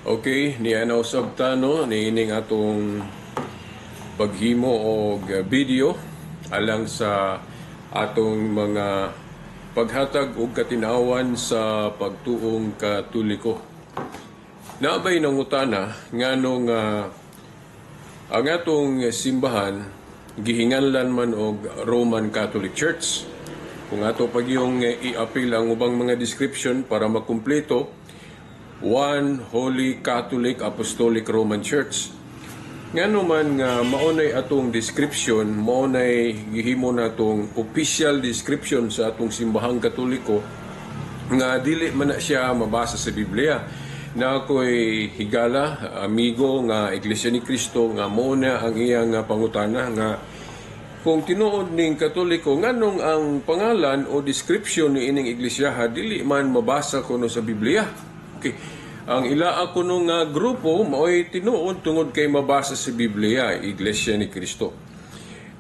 Okay, niya na usab ta no niining atong paghimo og video alang sa atong mga paghatag og katinawan sa pagtuong Katoliko. Naabay nangutana nganong ang atong simbahan gihinganlan man og Roman Catholic Church. Kung ato pag yung i-appeal ang ubang mga description para makumpleto, One Holy Catholic Apostolic Roman Church. Nga naman nga maunay atong description, maunay gihimo natong official description sa atong simbahang Katoliko nga dili man na siya mabasa sa Biblia. Na ako'y higala, amigo nga Iglesia ni Cristo nga mauna ang iyang pangutana nga kung tinuod ning Katoliko nganong ang pangalan o description ni ining iglesia dili man mabasa kuno sa Biblia. Okay. Ang ilaa ko nung grupo mao'y tinuod tungod kay mabasa sa Biblia, Iglesia ni Cristo.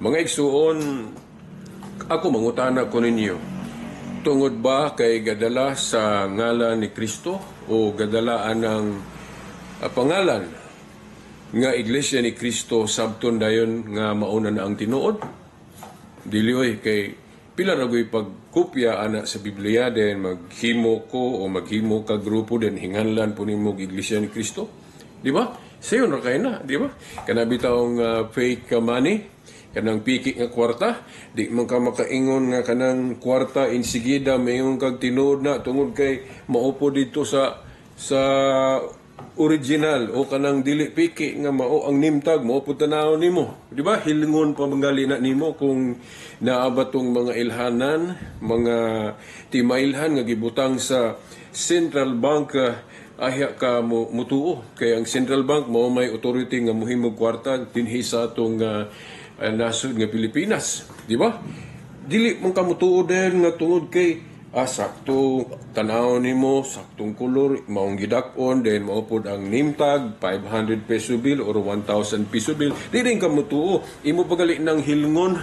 Mga igsuon, ako mangutana ko ninyo, tungod ba kay gadala sa ngalan ni Cristo o gadalaan ng pangalan nga Iglesia ni Cristo sabton dayon nga mauna na ang tinuod? Dili kay pila ragoy pagkopya ana sa Biblia den maghimo ko o maghimo ka grupo den hinganlan po nimo Iglesia ni Cristo. Di ba? Sayon ra kay na, di ba? Kana bitawng fake money, kanang piki nga kwarta, di man ka makaingon nga kanang kwarta insigida mayon kag tinuod na tungod kay maupo dito sa original o kanang dili piki nga mao ang nimtag mo pud tanaw nimo, di ba? Hilingon pa manggali na nimo kung naabatong mga ilhanan, mga timailhan nga gibutang sa Central Bank ahya ka mutuo kay ang Central Bank mao may authority nga mohimog kwarta dinhi sa atong nasod nga Pilipinas, di ba? Dili man ka mutuo den nga tungod kay sakto tanaw nimo, saktong kolor, maong gidakon, then maupod ang nimtag, 500 peso bill or 1,000 peso bill. Di rin ka mutuo. Imo pagali ng hilngon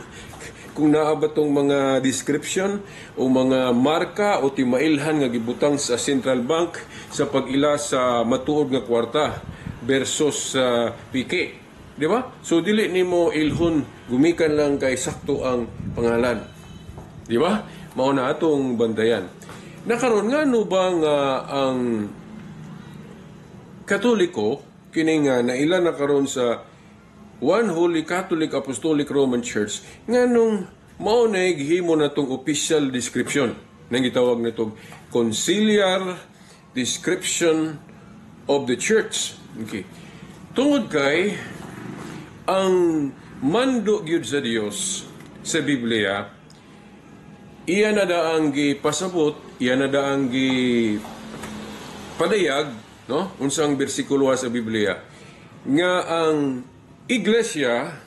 kung naabatong mga description o mga marka o timailhan nga gibutang sa Central Bank sa pag-ila sa matuod nga kwarta versus pike. Di ba? So dili nimo ilhon, gumikan lang kay sakto ang pangalan. Di ba? Mao na atong bantayan. Nakaroon nga no ba nga ang Katoliko kini nga naila na karon sa One Holy Catholic Apostolic Roman Church nganong mao na gihimo natong official description nang gitawag natong Conciliar Description of the Church. Okay. Tungod kay ang mando gyud sa Dios sa Biblia, iya na daang gipasabot, iya na daang gipadayag, no? Unsang bersikulo sa Biblia nga ang iglesia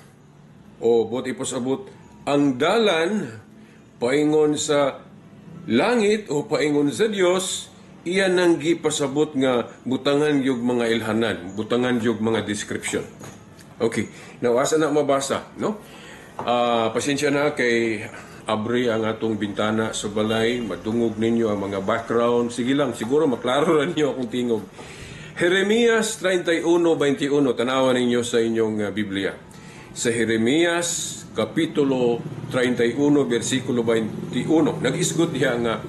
o buti pasabot ang dalan paingon sa langit o paingon sa Dios, iya nang gipasabot nga butangan yung mga ilhanan, butangan yung mga description. Okay, now asa na mabasa, no? Pasensya na kay abri ang atong bintana sa balay, madungog ninyo ang mga background. Sige lang, siguro maklaro rin nyo akong tingog. Jeremias 31:21, tanawan ninyo sa inyong Biblia. Sa Jeremias Kapitulo 31, versikulo 21, nag-isgot diya nga,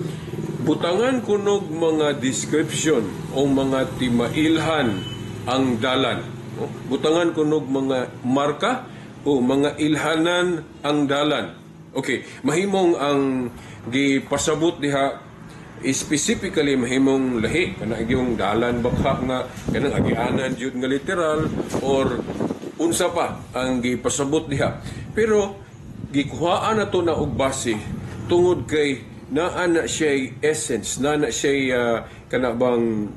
butangan kunog mga description o mga timailhan ang dalan. Butangan kunog mga marka o mga ilhanan ang dalan. Okay, mahimong ang gipasabot diha specifically mahimong lahi kana yung dalan baka nga kanang agianan jud nga literal or unsa pa ang gipasabot diha. Pero gikuhaan nato na og base tungod kay naa na siya essence, naa na siya kanabang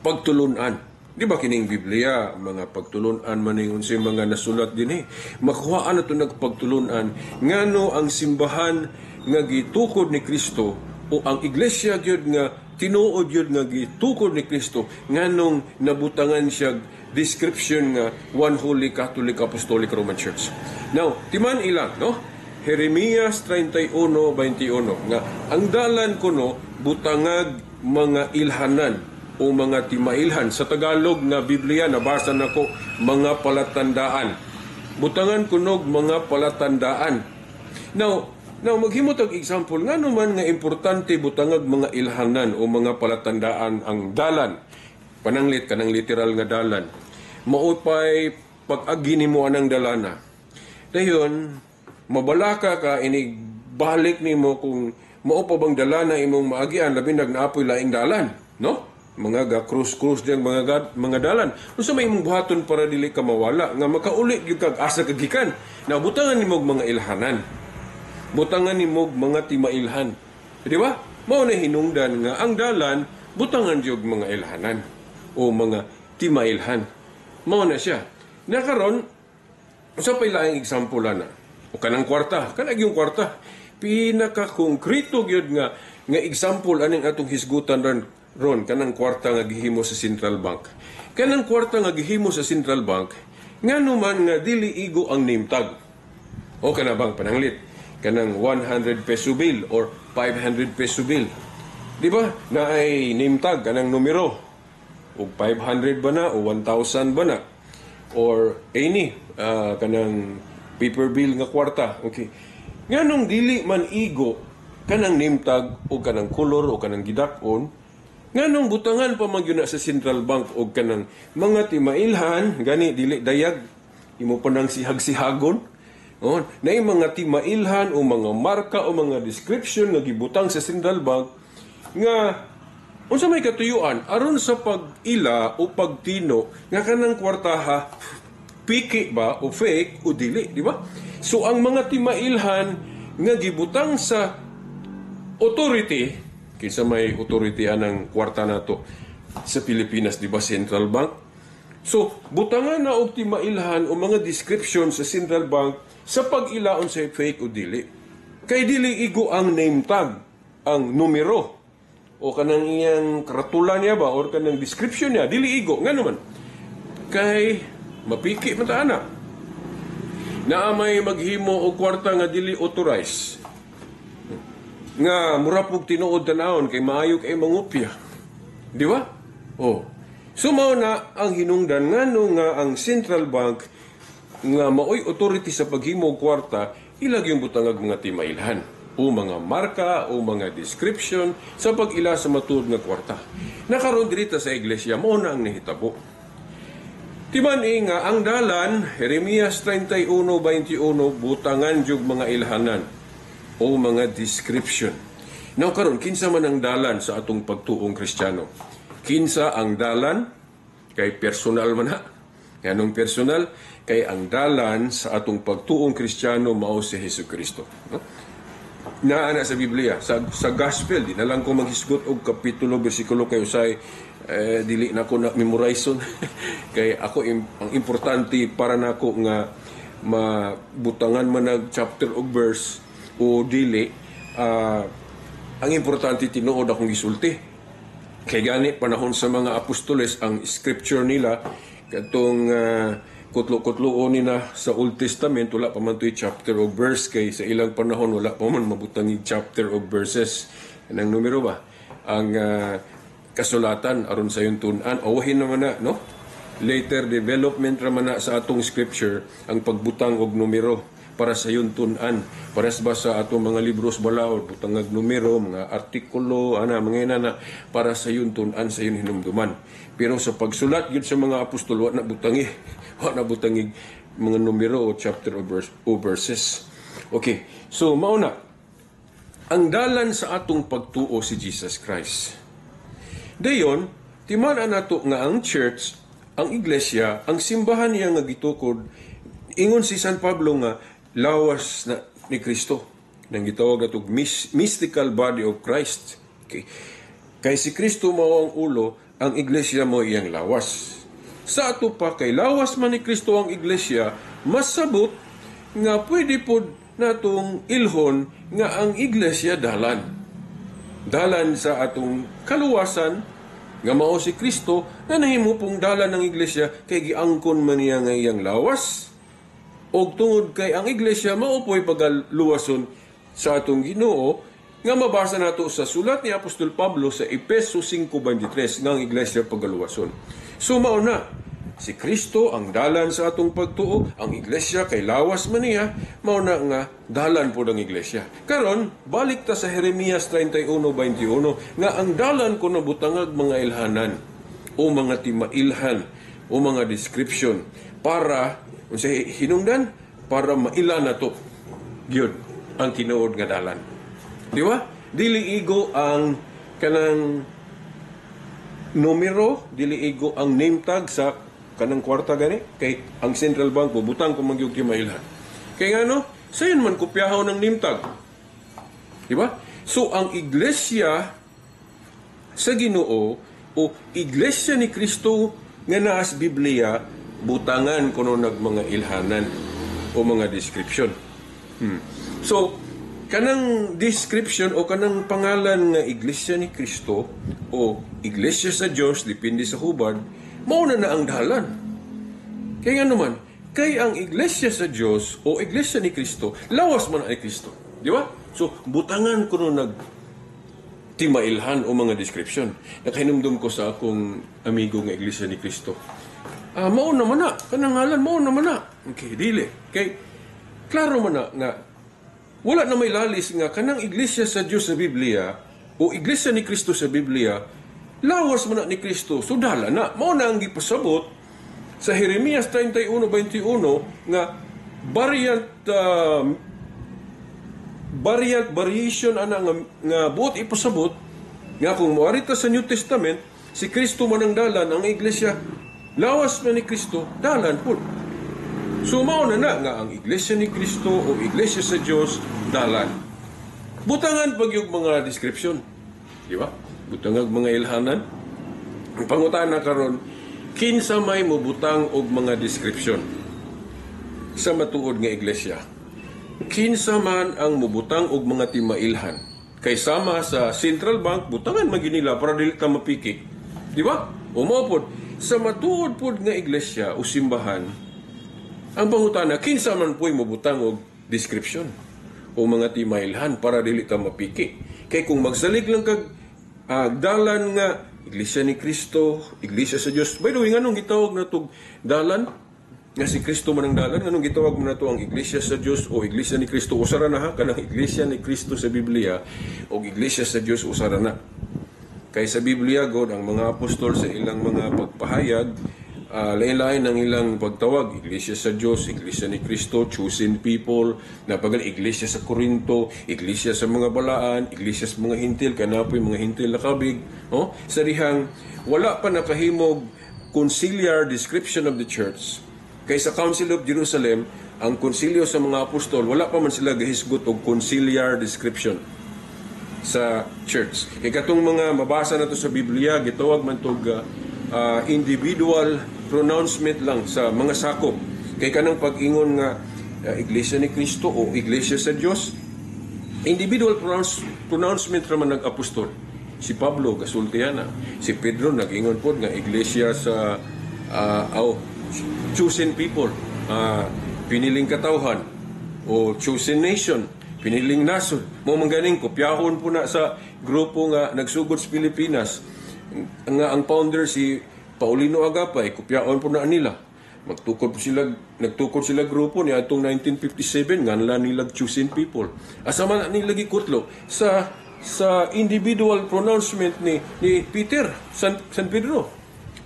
pagtulunan. Di ba kining Biblia, mga pagtulunan maningon sa mga nasulat din makuhaan na ito nagpagtulunan. Ngano ang simbahan nga gitukod ni Kristo o ang iglesia gyud nga tinuod gyud nga gitukod ni Kristo nganong nabutangan siya description nga One Holy Catholic Apostolic Roman Church. Now, timan ilang, no? Jeremias 31:21 nga ang dalan kuno butangag mga ilhanan o mga timailhan. Sa Tagalog nga Biblia, nabasa nako mga palatandaan. Butangan kunog mga palatandaan. Now maghimot og example, nga naman nga importante butangag mga ilhanan o mga palatandaan ang dalan. Pananglit kanang literal nga dalan. Maupay pag-agi nimo anang dalana. Dayon, mabalaka ka inibalik nimo kung mao pa bang dalana imong maagian labi naapoy laing dalan, no? Mga ga-cruise diyang mga dalan. Unsa may imong buhaton para dili ka mawala nga makauli gyud kag asa kagikan. Na butangan nimo mga ilhanan. Butangan nimo mga timailhan. Di ba? Mao na hinungdan nga ang dalan butangan gyud mga ilhanan o mga timailhan. Mao na siya. Nakaron sa pay laing example na. O kanang kwarta, kanang yung kwarta. Pinaka-konkreto gyud nga example aning atong hisgutan ron kanang kwarta nga gihimo sa Central Bank. Kanang kwarta nga gihimo sa Central Bank nganuman nga dili igo ang name tag. O kana bang pananglit kanang 100 peso bill or 500 peso bill. Di ba? Na ay name tag kanang numero. O 500 ba na o 1,000 ba na? Or any kanang paper bill nga kwarta. Okay. Nganong dili man igo kanang name tag o kanang color o kanang gidak-on, nganong butangan pa magyuna sa Central Bank o kanang mga timailhan gani dili dayag imo pa nang sihag-sihagon. Oh, na mga timailhan o mga marka o mga description nga gibutang sa Central Bank nga unsa may katuyuan aron sa pag-ila o pagtino nga kanang kwartaha piki ba o fake o dili, di ba? So ang mga timailhan nga gibutang sa authority, kinsa may authority anang kwarta nato sa Pilipinas, di ba, Central Bank? So butangan na og timailhan o mga description sa Central Bank sa pag-ilaon sa fake o dili. Kay dili igo ang name tag, ang numero o kanang iyang karatula niya ba or kanang description niya, dili igo nga naman. Kay mapiki man ta ana. Naamay maghimo og kwarta nga dili authorized. Nga murapog tinuod tanawon kay maayo kay mangupya. Di ba? Oh. So mao na ang hinungdan ngano nga ang Central Bank nga maoy authority sa paghimo og kwarta ilag yung butangag mga timailhan o mga marka o mga description sa pag-ila sa matuod nga kwarta. Nakaroon dirita sa iglesia mao na ang nahitabo. Timan nga ang dalan Jeremias 31:21 butangan jug mga ilhanan o mga description. Now karon kinsa man ang dalan sa atong pagtuong Kristiyano? Kinsa ang dalan? Kay personal man ha. Yanong personal kay ang dalan sa atong pagtuong Kristiyano mao si Hesukristo. No? Naana sa Biblia, sa Gospel, di na lang ko maghisgot og kapitulo, bersikulo kay usay dili na ko na memorize kay ako ang importante para nako nga mabutangan man nag chapter og verse o dili, ang importante tinuod akong gisulti. Kay gani panahon sa mga apostoles ang scripture nila katong kutlo-kutlo nila sa Old Testament wala pa man toy chapter o verse kay sa ilang panahon wala pa man mabutangig chapter o verses nang numero ba ang kasulatan aron sa yung tun-an awahin naman na no later development raman na sa atong scripture ang pagbutang og numero para sa yung tun-an pares ba sa atong mga libros balaod butangag numero mga artikulo mga na para sa yung tun-an sa yung hinumduman pero sa pagsulat gyud sa mga apostol wa na butangig mga numero o chapter o verses. Okay, so mauna ang dalan sa atong pagtuo si Jesus Christ. Dayon timan-an nato nga ang church, ang iglesia, ang simbahan niya nga gitukod ingon si San Pablo nga lawas na ni Kristo nang gitawag atong mystical body of Christ. Okay. Kay si Kristo mao ang ulo, ang iglesia mo iyang lawas. Sa ato pa kay lawas man ni Kristo ang iglesia, masabot nga pwede pod natong ilhon nga ang iglesia dalan. Dalan sa atong kaluwasan nga mao si Kristo nga nahimo pong dalan ng iglesia kay giangkon man niya nga iyang lawas. Og tungod kay ang iglesia mao po'y pagaluwason sa atong Ginoo, nga mabasa nato sa sulat ni Apostol Pablo sa Efeso 5:23 nga ang iglesia pagaluwason. So mao na, si Kristo ang dalan sa atong pagtuo, ang iglesia kay lawas man niya, mao na nga dalan po ng iglesia. Karon balik ta sa Jeremias 31:21 nga ang dalan ko nabutangag mga ilhanan o mga timailhan o mga description para unsa hinungdan para maila na to gyud ang tinuod nga dalan. Di ba? Dili igo ang kanang numero, dili igo ang name tag sa kanang kwarta gani kay ang Central Bank bubutang kung magyug timailhan. Kay ngano, sayon man kopyahaw ng name tag. Di ba? So ang iglesia sa Ginoo o iglesia ni Kristo nga naa sa Biblia butangan kuno nag mga ilhanan o mga description. So kanang description o kanang pangalan nga iglesia ni Kristo o iglesia sa Dios depende sa hubad mao na ang dalan. Kaya nga naman, kay ang iglesia sa Dios o iglesia ni Kristo lawas man ay Kristo, di ba? So butangan kuno nag timailhan o mga description. Nakahinumdum ko sa akong amigo nga iglesia ni Kristo. Mao naman na, kanang ngalan mao naman na. Okay, dili. Kay klaro man na nga wala na may lalis nga kanang iglesia sa Dios sa Biblia o iglesia ni Kristo sa Biblia lawas man na ni Kristo. So dala na. Mao na ang gipasabot sa Jeremias 31:21 nga variation ana nga buot ipasabot nga kung moarita sa New Testament si Kristo man ang dalan, ang iglesia lawas man ni Kristo dalan pud. So mao na nga ang iglesia ni Kristo o iglesia sa Dios dalan. Butangan pag yung mga description, di ba? Butangag mga ilhanan. Ang pangutana karon, kinsa may mobutang og mga description sa matuod nga iglesia? Kinsa man ang mubutang og mga timailhan? Kay sama sa Central Bank butangan man nila para dili ta mapikik. Di ba? O mao pod sa matuod pod nga iglesia o simbahan, ang pangutana, kinsa man po'y mabutang og description o mga timailhan para dili ta mapiki. Kay kung magsalig lang kag dalan nga iglesia ni Kristo, iglesia sa Dios. By the way, nganong gitawag na tog dalan nga si Kristo man ang dalan? Nganong gitawag mo na to ang iglesia sa Dios o iglesia ni Kristo? Usara na ha kanang iglesia ni Kristo sa Biblia o iglesia sa Dios usara na. Kay sa Biblia god ang mga apostol sa ilang mga pagpahayag lain-lain ang ilang pagtawag, iglesia sa Diyos, iglesia ni Kristo, chosen people, napagal iglesia sa Corinto, iglesia sa mga balaan, iglesia sa mga hintil, kanapoy mga hintil na kabig. Sa dihang, wala pa nakahimog conciliar description of the church. Kay sa Council of Jerusalem, ang konsilyo sa mga apostol, wala pa man sila gahisgot og conciliar description sa church. Kay katong mga mabasa na to sa Biblia, gitawag man tog individual pronouncement lang sa mga sakop. Kay kanang pag-ingon nga iglesia ni Kristo o iglesia sa Dios, individual pronouncement raman nag-apostol. Si Pablo gasultihan na, si Pedro nag-ingon pod nga iglesia sa chosen people, piniling katawhan o chosen nation, piniling nasod. Mo mangganing kopyahon po na sa grupo nga nagsugod sa Pilipinas nga ang founder si Paulino Agapay, kopyaon po na nila. Nagtukod sila grupo ni atong 1957 nga nila chosen people. Asa man nila gikutlo sa individual pronouncement ni Peter San Pedro.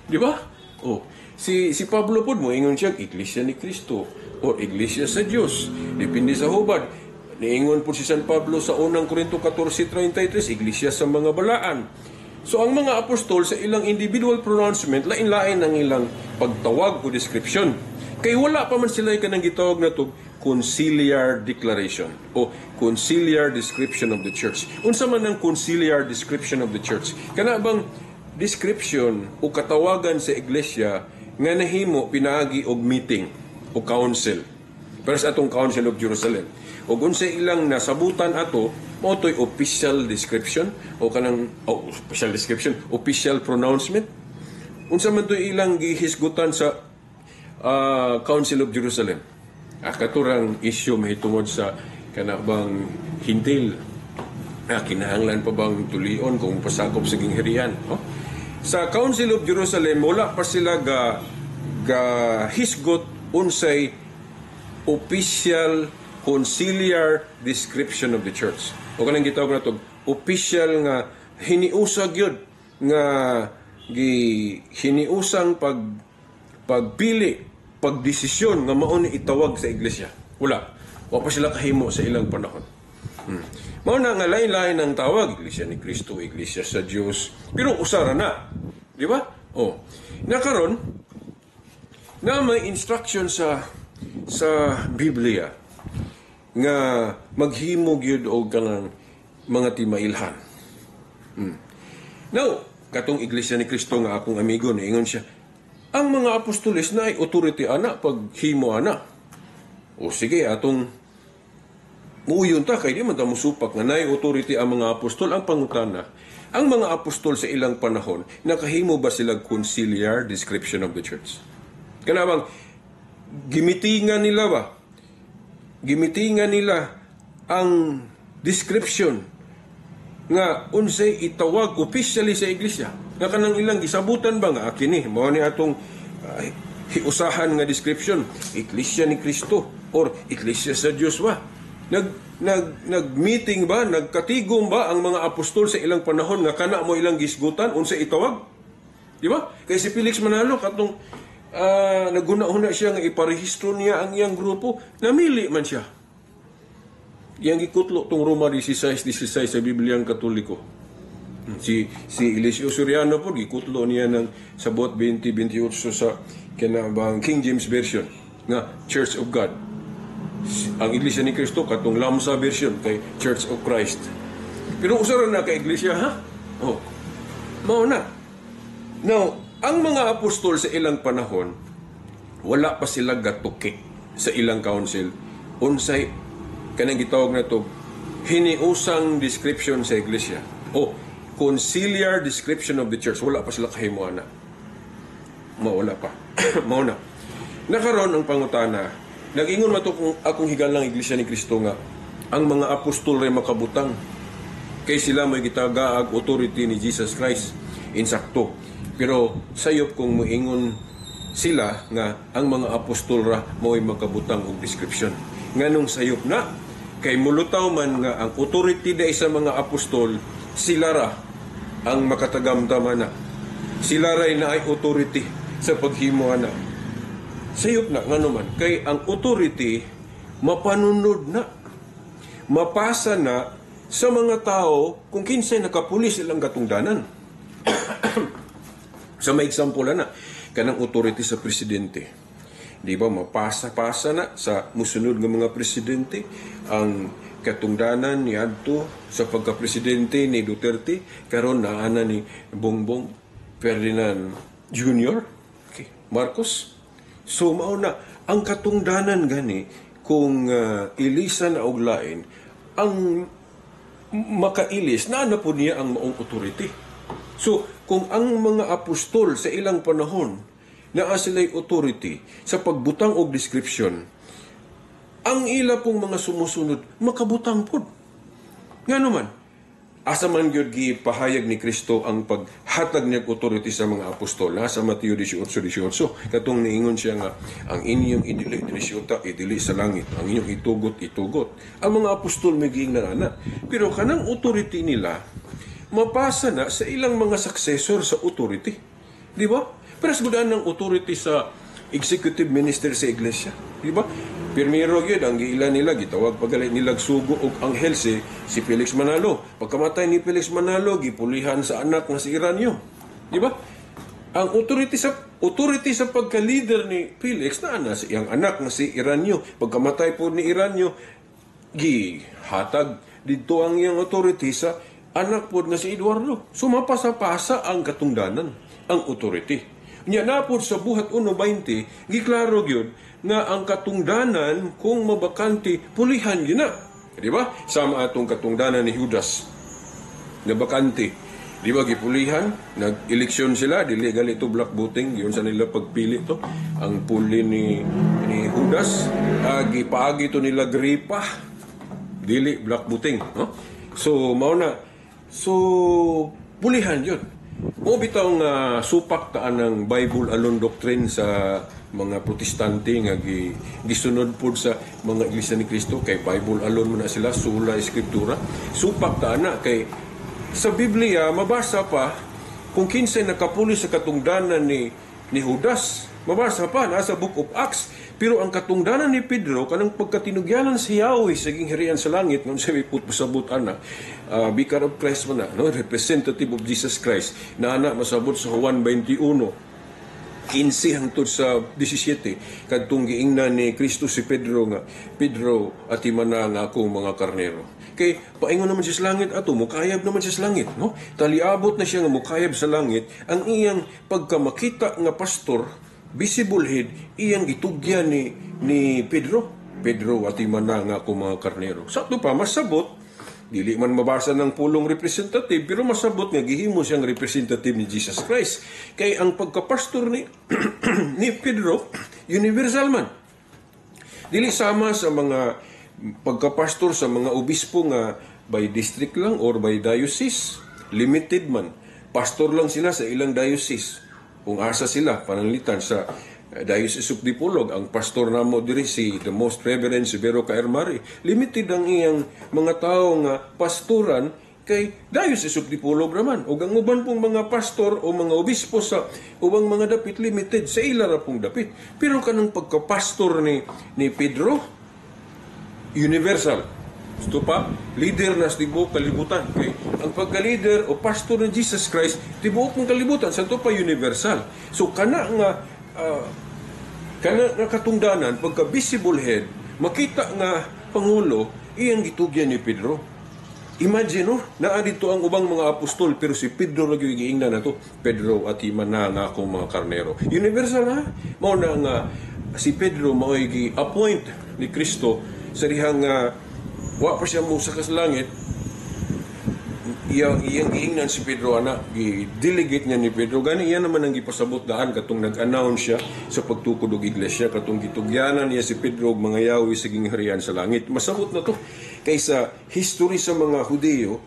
Di ba? Si Pablo po mo ingon siya iglesia ni Kristo o iglesia sa Dios. Depende sa hubad. Niingon po si San Pablo sa unang Korinto 14:33, iglesia sa mga balaan. So ang mga apostol sa ilang individual pronouncement, lain-lain ang ilang pagtawag o description. Kay wala pa man sila kanang gitawag na to conciliar declaration o conciliar description of the church. Unsa man ang conciliar description of the church? Kana bang description o katawagan sa iglesia nga nahimo pinaagi og meeting o council. Pero sa atong Council of Jerusalem. O unsa ilang nasabutan ato mo to'y official description o kanang official description, official pronouncement. Unsa man to'y ilang gihisgutan sa Council of Jerusalem. Katurang issue mahitungod sa kanabang hintil. kinahanglan pa bang tulion kung pasakop sa gingharian? No? Sa Council of Jerusalem, wala pa sila ga hisgot unsay official conciliar description of the church. O kanang gitawag na to, official nga hiniusag yun nga hiniusang pagpili, pagdesisyon nga mao ni itawag sa iglesia. Wala pa sila kahimo sa ilang panahon. Mao na nga lain-lain ang tawag, Iglesia ni Cristo, Iglesia sa Diyos. Pero usara na. Di ba? Nakaron na may instruction sa Biblia nga maghimog yun o kanang mga timailhan. Now, katong Iglesia ni Cristo nga akong amigo, naingon siya, ang mga apostoles na ay authority ana paghimo ana. O sige, atong muuyon ta, kaya di man ta musupak nga naay authority ang mga apostol. Ang pangutana, ang mga apostol sa ilang panahon, nakahimo ba sila conciliar description of the church? Kanabang, gimitingan nila ba? Gimitingan nila ang description nga unsay itawag officially sa iglesia. Nga kanang ilang gisabutan ba nga kini mao ni atong hiusahan nga description, Iglesia ni Cristo or Iglesia sa Dios ba? Nag-meeting ba, nagkatigom ba ang mga apostol sa ilang panahon nga kana mo ilang gisgutan unsay itawag? Di ba? Kay si Felix Manalo katong naguna-una siya nga iparehistro niya ang iyang grupo, namili man siya. Yang gikutlo tong Roma 16:16 sa Bibliang Katoliko. Si Eliseo Soriano po gikutlo niya ng sabot 20:28 sa kanabang King James version nga Church of God. Ang Iglesia ni Cristo katong Lamsa version kay Church of Christ. Pero usara na kay Iglesia, ha? Mao na. Now, ang mga apostol sa ilang panahon, wala pa sila gatuki sa ilang council. Unsay kanang gitawag na to, hiniusang description sa iglesia. O conciliar description of the church. Wala pa sila kahimuana. Wala pa. Mauna. Nakaroon ang pangutana. Nag-ingon mato akong higalang iglesia ni Cristo nga, ang mga apostol ray makabutang. Kay sila may gitagaag authority ni Jesus Christ. Insakto. Pero sayop kung moingon sila nga ang mga apostol ra mo'y makabutang og description. Nganong sayop na kay mulutaw man nga ang authority da sa mga apostol, sila ra ang makatagamdaman na. Sila ra na ay authority sa paghimo na. Sayop na ngano man kay ang authority mapanunod na. Mapasa na sa mga tao kung kinsay nakapulis ilang katungdanan. Sa may example na kanang authority sa presidente. Di ba mapasa-pasa na sa musunod ng mga presidente ang katungdanan ni adto sa pagka-presidente ni Duterte karon naana ni Bongbong Ferdinand Jr. Okay. Marcos. So mao na ang katungdanan gani kung ilisan na og lain ang makailis na po niya ang maong authority. So kung ang mga apostol sa ilang panahon na sila'y authority sa pagbutang og description, ang ila pong mga sumusunod, makabutang po. Nga naman, asa man yun pahayag ni Kristo ang paghatag niya authority sa mga apostol. Sa Mateo 18:18, katong niingon siya nga, ang inyong idili sa langit, ang inyong itugot. Ang mga apostol may giing narana. Pero kanang authority nila, mapasa na sa ilang mga successor sa authority. Di ba? Pero sa ng authority sa executive minister sa iglesia. Di ba? Primero yun, ang giilan nila, gitawag pagalit nilag sugo o anghel si Felix Manalo. Pagkamatay ni Felix Manalo, gipulihan sa anak na si Iranyo. Di ba? Ang authority sa pagka-leader ni Felix na si iyang anak na si Iranyo. Pagkamatay po ni Iranyo, gihatag dito ang iyang authority sa anak po na si Eduardo. So mapasa-pasa ang katungdanan, ang authority. Nya napod sa buhat 1:20, giklaro gyud nga ang katungdanan kung mabakante pulihan gyud na. Di ba? Sama atong katungdanan ni Judas na bakante. Di ba gipulihan, nag-eleksyon sila, dili gali to black voting, yun sa nila pagpili to. Ang puli ni Judas, gipaagi to nila gripa. Dili black voting, no? So, mao na. So, pulihan yun. Mo bitaw nga supak taan ng Bible alone doctrine sa mga protestante nga gisunod pod sa mga iglesia ni Kristo kay Bible alone man na sila sola eskriptura. Supak taan na kay sa Biblia mabasa pa kung kinsay nakapuli sa katungdanan ni Judas. Mabasa pa nasa Book of Acts. Pero ang katungdanan ni Pedro kanang pagkatinugyanan si Yahweh sa gingharian sa langit nung sabi put pasabot ana vicar of Christ man na, no, representative of Jesus Christ na ana masabot sa Juan 21 15 hangtod sa 17 kadtong giingnan ni Kristo si Pedro nga Pedro ati man nga akong mga karnero kay paingon naman siya sa langit ato mukayab naman siya sa langit, no, taliabot na siya nga mukayab sa langit ang iyang pagkamakita nga pastor visible head iyang gitugyan ni Pedro ati man nga akong mga karnero sa ito pa masabot dili man mabasa ng pulong representative pero masabot nga gihimo siyang representative ni Jesus Christ kay ang pagkapastor ni ni Pedro universal man dili sama sa mga pagkapastor sa mga obispo nga by district lang or by diocese limited man pastor lang sila sa ilang diocese kung asa sila pananglitan sa Diocese of Dipolog, ang pastor namo diri si the most reverend Severo Caermari. Limited ang iyang mga tao nga pastoran kay Diocese of Dipolog raman. O ang uban pong mga pastor o mga obispo sa ubang mga dapit limited sa ila ra pong dapit. Pero kanang pagkapastor ni Pedro universal. Ito pa, leader na sa tibuok kalibutan. Okay? Ang pagka-leader o pastor ng Jesus Christ, tibuok ng kalibutan, sa ito pa universal. So, kana nga katungdanan, pagka visible head, makita nga Pangulo, iyang gitugyan ni Pedro. Imagine, no? Naa dito ang ubang mga apostol, pero si Pedro lagi giingnan na to. Pedro at imana nga akong mga karnero. Universal na. Mao na nga si Pedro mao'y gi-appoint ni Kristo sa dihang wa pa siya musa ka sa langit, iyang giingnan si Pedro ana, gi-delegate niya ni Pedro. Gani iyan naman ang gipasabot daan katong nag-announce siya sa pagtukod og iglesia, katong gitugyanan niya si Pedro og mga yawi sa gingharian sa langit. Masabot na to kaysa history sa mga Hudeo,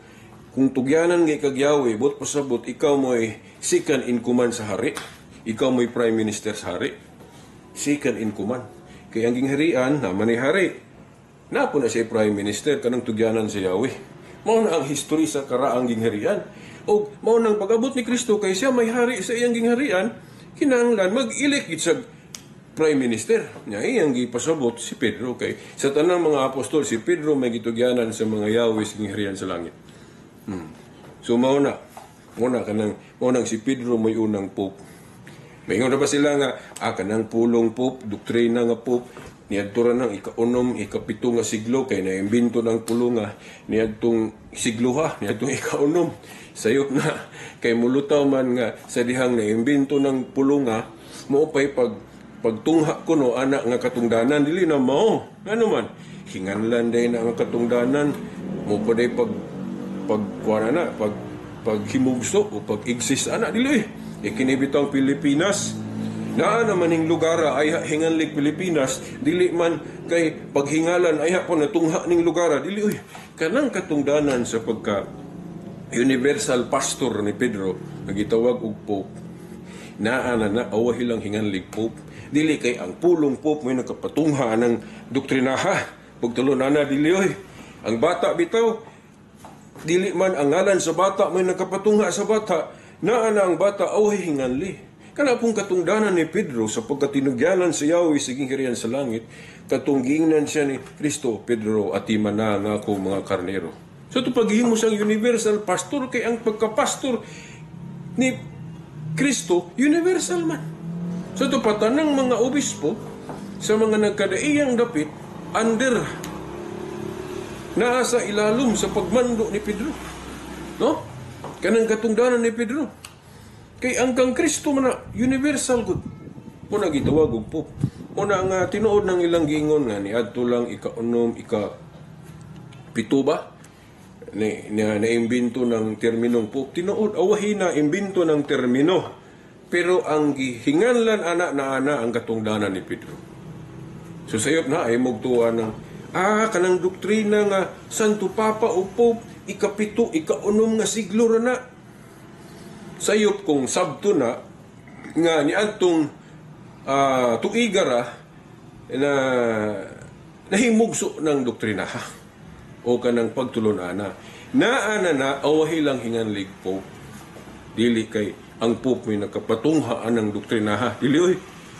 kung tugyanan ngay kag yawi, bot pasabot ikaw mo'y second in command sa hari, ikaw mo'y prime minister sa hari, second in command. Kaya ang gingharian naman ni hari, napo na siya prime minister kanang tugyanan sa Yahweh. Mao na ang history sa karaang gingharian. O mao nang pag-abot ni Kristo kay siya may hari sa iyang gingharian, kinahanglan mag-elect sa prime minister. Nya iyang gipasabot si Pedro kay sa tanang mga apostol si Pedro may gitugyanan sa mga Yahweh sa gingharian sa langit. So mao na kanang si Pedro may unang pope. Mayingon na ba sila nga kanang pulong pope, doktrina nga pope niadto ra ng ika-6, ika-7 nga siglo kay naimbento ng pulo nga niadtong siglo ha, niadtong ika-6 sayop na kay mulutaw man nga sa dihang naimbento ng pulo nga mo pay pagtungha kuno anak nga katungdanan dili na mao ano man hinganlan day na nga katungdanan mo pa day pagkuana na paghimugso o pag-exist ana dili kini bitong Pilipinas naa naman ning lugar ay hinganlik Pilipinas dili man kay paghingalan ay po natungha ning lugar dili kanang katungdanan sa pagka universal pastor ni Pedro nagitawag og pope naa na awahi lang hinganlik pope dili kay ang pulong pope may nakapatungha ng doktrinaha pagtulunana dili ang bata bitaw dili man ang ngalan sa bata may nakapatungha sa bata naa na ang bata awahi hinganli. Kana pong katungdanan ni Pedro sa pagkatinugyanan sa Yahweh sa gingharian sa langit, katungginan siya ni Kristo, Pedro, at imana nga ako mga karnero. So ito paghihimo siyang universal pastor, kay ang pagkapastor ni Kristo, universal man. So ito patanang mga obispo sa mga nagkadaiyang dapit, under, nasa ilalom sa pagmando ni Pedro. No? Kanang katungdanan ni Pedro. Kay ang kang Kristo man na universal good. Muna gitawag og pope. Muna nga tinuod ng ilang gingon nga niadto lang ika-6, ika-7 ba? Na-imbento ng terminong pope. Tinuod awahi na imbento ng termino. Pero ang gihinganlan ana ang katungdanan ni Pedro. So sayop na ay mogtuwa ng Kanang doktrina nga Santo Papa o Pope ikapito, ikaunom nga siglo ra na. Sayop kung sabto na nga ni antong tuigara na nahimugso ng doktrina o kanang pagtulunana. Naana na awahi lang hinganlig Pope. Dili kay ang Pope may nakapatunghaan ng doktrina Dili oy.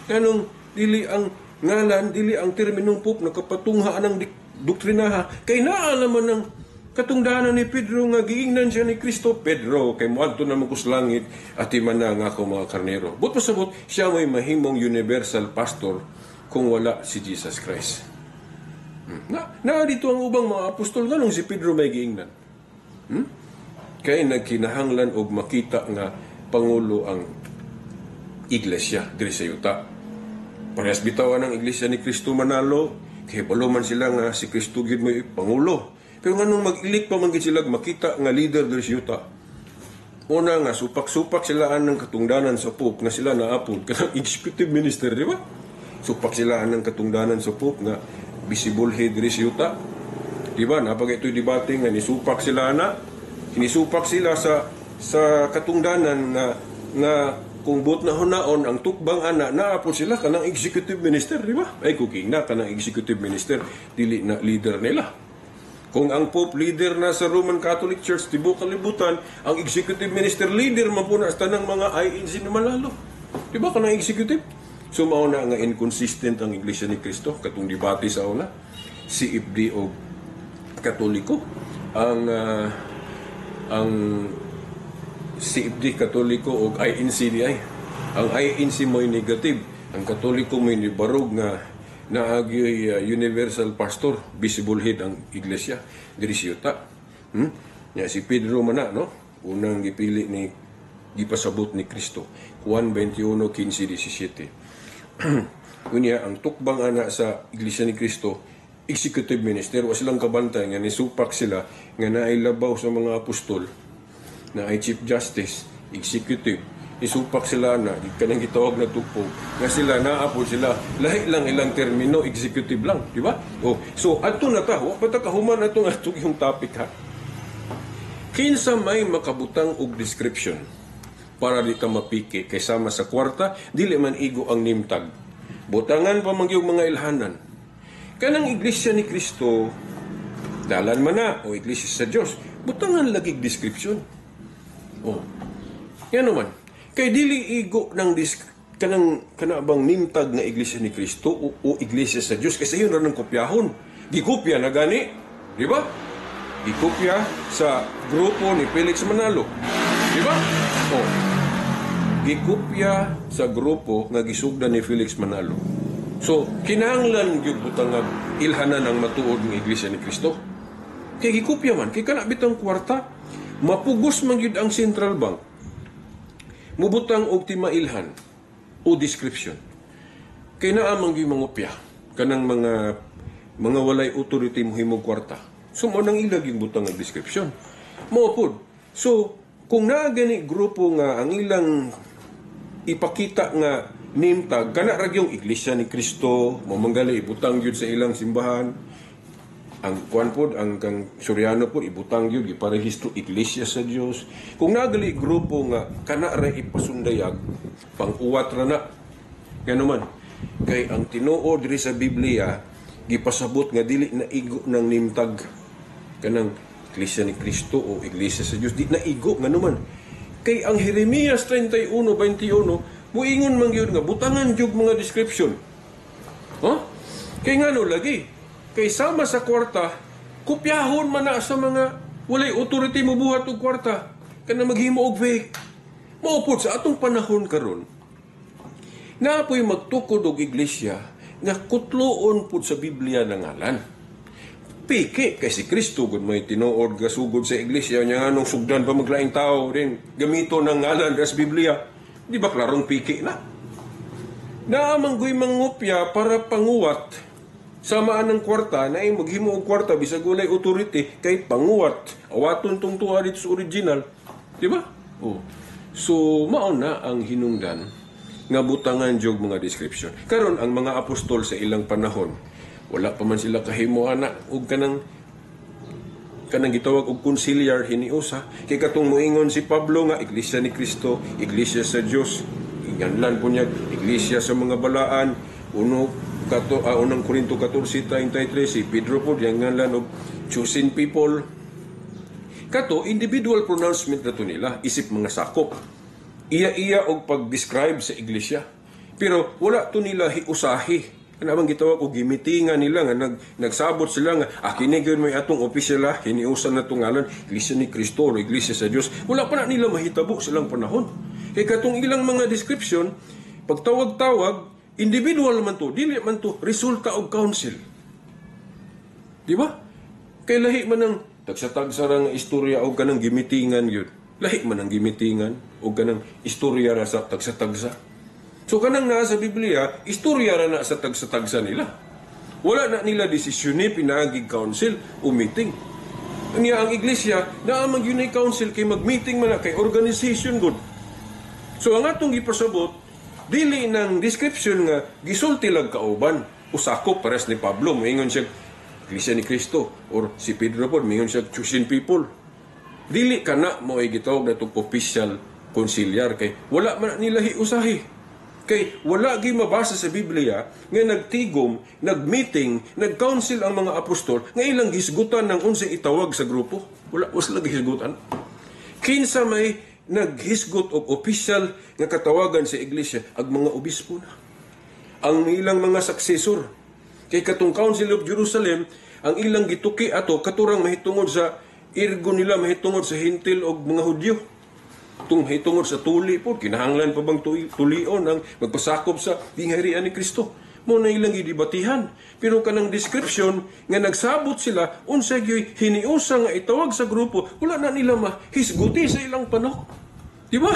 Kanong dili ang ngalan, dili ang terminong Pope nakapatunghaan ng doktrina kay naa naman ng katungdanan ni Pedro nga giingnan siya ni Kristo. Pedro kay moadto na magkus langit at imana nga ako mga karnero. But pasabot siya may mahimong universal pastor kung wala si Jesus Christ. Na dito ang ubang mga apostol nganong si Pedro may giingnan. Kay nagkinahanglan og makita nga pangulo ang iglesia diri sa yuta. Parehas bitawan ang iglesia ni Kristo manalo, kay baluman sila nga si Kristo gid may pangulo. Pero nganong mag-ilik pa man gid sila makita nga leader diri sa yuta. Una nga supak-supak sila ng katungdanan sa Pope nga sila naapod kanang executive minister, di ba? Supak sila ng katungdanan sa Pope nga visible head diri sa yuta. Di ba? Napag ito'y debate nga nisupak sila sinisupak sila sa katungdanan nga kung buot na hunaon ang tukbang naapod sila kanang executive minister, di ba? Ay kuking na kanang executive minister dili na leader nila. Kung ang Pope leader na sa Roman Catholic Church tibuok kalibutan, ang executive minister leader man po na sa tanang mga INC na malalo. Di ba kanang executive? So mao na nga inconsistent ang Iglesia ni Cristo katong debate sa una. CFD o Katoliko ang CFD Katoliko o INCDI. Ang INC mo'y negative. Ang Katoliko mo'y nibarog nga naagi universal pastor, visible head ang iglesia diri sa yuta. Ya si Pedro man na, no? Unang gipili ni gipasabot ni Kristo. Juan 21:15-17. Unya ang tukbang ana sa iglesia ni Kristo, executive minister, wa silang kabantay nga nisupak sila nga naay labaw sa mga apostol, na ay Chief Justice, Executive, isupak sila na, kanang gitawag na tupog, nga sila, naapod sila, lahi lang ilang termino, executive lang, di ba? So, ato na ta, patakahuman na itong yung topic ha. Kinsa may makabutang og description para di ka mapiki, kay sama sa kwarta, dili man igo ang nimtag. Butangan pa mangyog mga ilhanan. Kanang iglesia ni Kristo, dalan man na, o iglesia sa Diyos, butangan lagig description. Yan naman. Kay dili igo ng kanabang nimtag na iglesia ni Kristo o iglesia sa Dios kasi yun ra nang kopyahon. Gikopya na gani, di ba? Gikopya sa grupo ni Felix Manalo. Di ba? Gikopya sa grupo nga gisugdan ni Felix Manalo. So, kinahanglan gyud butang ilhanan ang matuod ng iglesia ni Kristo. Kay gikopya man, kay kana bitang kwarta, mapugos man gyud ang Central Bank. Mubutang og timailhan o description. Kay naa man gyud mangopya kanang mga walay authority mohimong kwarta. So mo nang ilag yung butang ng description. Mao pod. So kung naa gani grupo nga ang ilang ipakita nga name tag kana ra yung iglesia ni Kristo, mamanggali ibutang gyud sa ilang simbahan. Ang kuan pod, ang kang Suryano po ibutang yun, iparehistro iglesia sa Dios. Kung nagali grupo nga kana ra ipasundayag, pang-uwat ra na. Kaya naman, kay ang tinuod diri sa Biblia, gipasabot nga dili na igo ng nimtag kanang iglesia ni Kristo o iglesia sa Dios. Di na igo nga naman. Kay ang Jeremias 31:21, muingon man gyud nga butangan jud mga description. Kay ngano lagi? Kay sama sa kwarta, kopyahon man na sa mga walay authority mo buhat og kwarta. Kana maghimo og fake. Maupod sa atong panahon karon. Naapoy magtukod og iglesia nga kutloon pud sa Biblia na ngalan. Piki kay si Kristo gud may tinuod nga sugod sa iglesia nya nganong sugdan pa maglaing tao rin gamito ng ngalan sa Biblia. Di ba klarong piki na? Naamanggoy mangupya para panguwat. Samaan ng kwarta na ay maghimo og kwarta bisag walay authority kay panguwat awaton tong tuwa dito sa original, di ba? So mao na ang hinungdan nga butangan jog mga description. Karon ang mga apostol sa ilang panahon Wala pa man sila kahimuana ug kanang gitawag og konsilyar hiniusa. Kay katong moingon si Pablo nga Iglesia ni Cristo, Iglesia sa Dios, inganlan po niya Iglesia sa mga balaan. Unang Korinto 14:33 si Pedro po yang ngalan og chosen people. Kato individual pronouncement nato nila isip mga sakop. Iya og pag-describe sa iglesia. Pero wala to nila hiusahi. Kanang gitawag og gimitingan nila nga nagsabot sila nga kini gyud may atong opisyal hiniusan na ngalan Iglesia ni Cristo o Iglesia sa Dios. Wala pa na nila mahitabo silang panahon. Kay katong ilang mga description pagtawag-tawag individual man to, dili man to resulta og council. Di ba? Kay lahi man ang tagsa-tagsa nga istorya og kanang gimitingan yun. Lahi man ang gimitingan og kanang istorya ra sa tagsa-tagsa. So kanang naa sa Biblia, istorya ra na sa tagsa-tagsa nila. Wala na nila desisyon ni pinagig council o meeting. Unya ang iglesia naa mag yun council kay mag-meeting man na kay organization good. So ang atong gipasabot dili ng description nga gisulti lang kauban usakop pares ni Pablo moingon siya Iglesia ni Cristo or si Pedro po moingon siya chosen people. Dili kana mo ay gitawag na itong official konsilyar kay wala man nila hiusahi. Kay wala gi mabasa sa Biblia nga nagtigom, nagmeeting, nagcouncil ang mga apostol nga ilang gisgutan ng unsay itawag sa grupo. Wala lagi hisgutan. Kinsa may naghisgot og official nga katawagan sa iglesia ang mga obispo na. Ang ilang mga successor. Kay katong Council of Jerusalem, ang ilang gituki ato katurang mahitungod sa irgo nila mahitungod sa hintil og mga Hudyo. Tung hitungod sa tuli po, kinahanglan pa bang tulion ang magpasakop sa pingharian ni Kristo? Mo na ilang gidibatihan. Pero kanang description nga nagsabot sila unsay gyud hiniusa nga itawag sa grupo, wala na nila mahisguti sa ilang panahon. Di ba?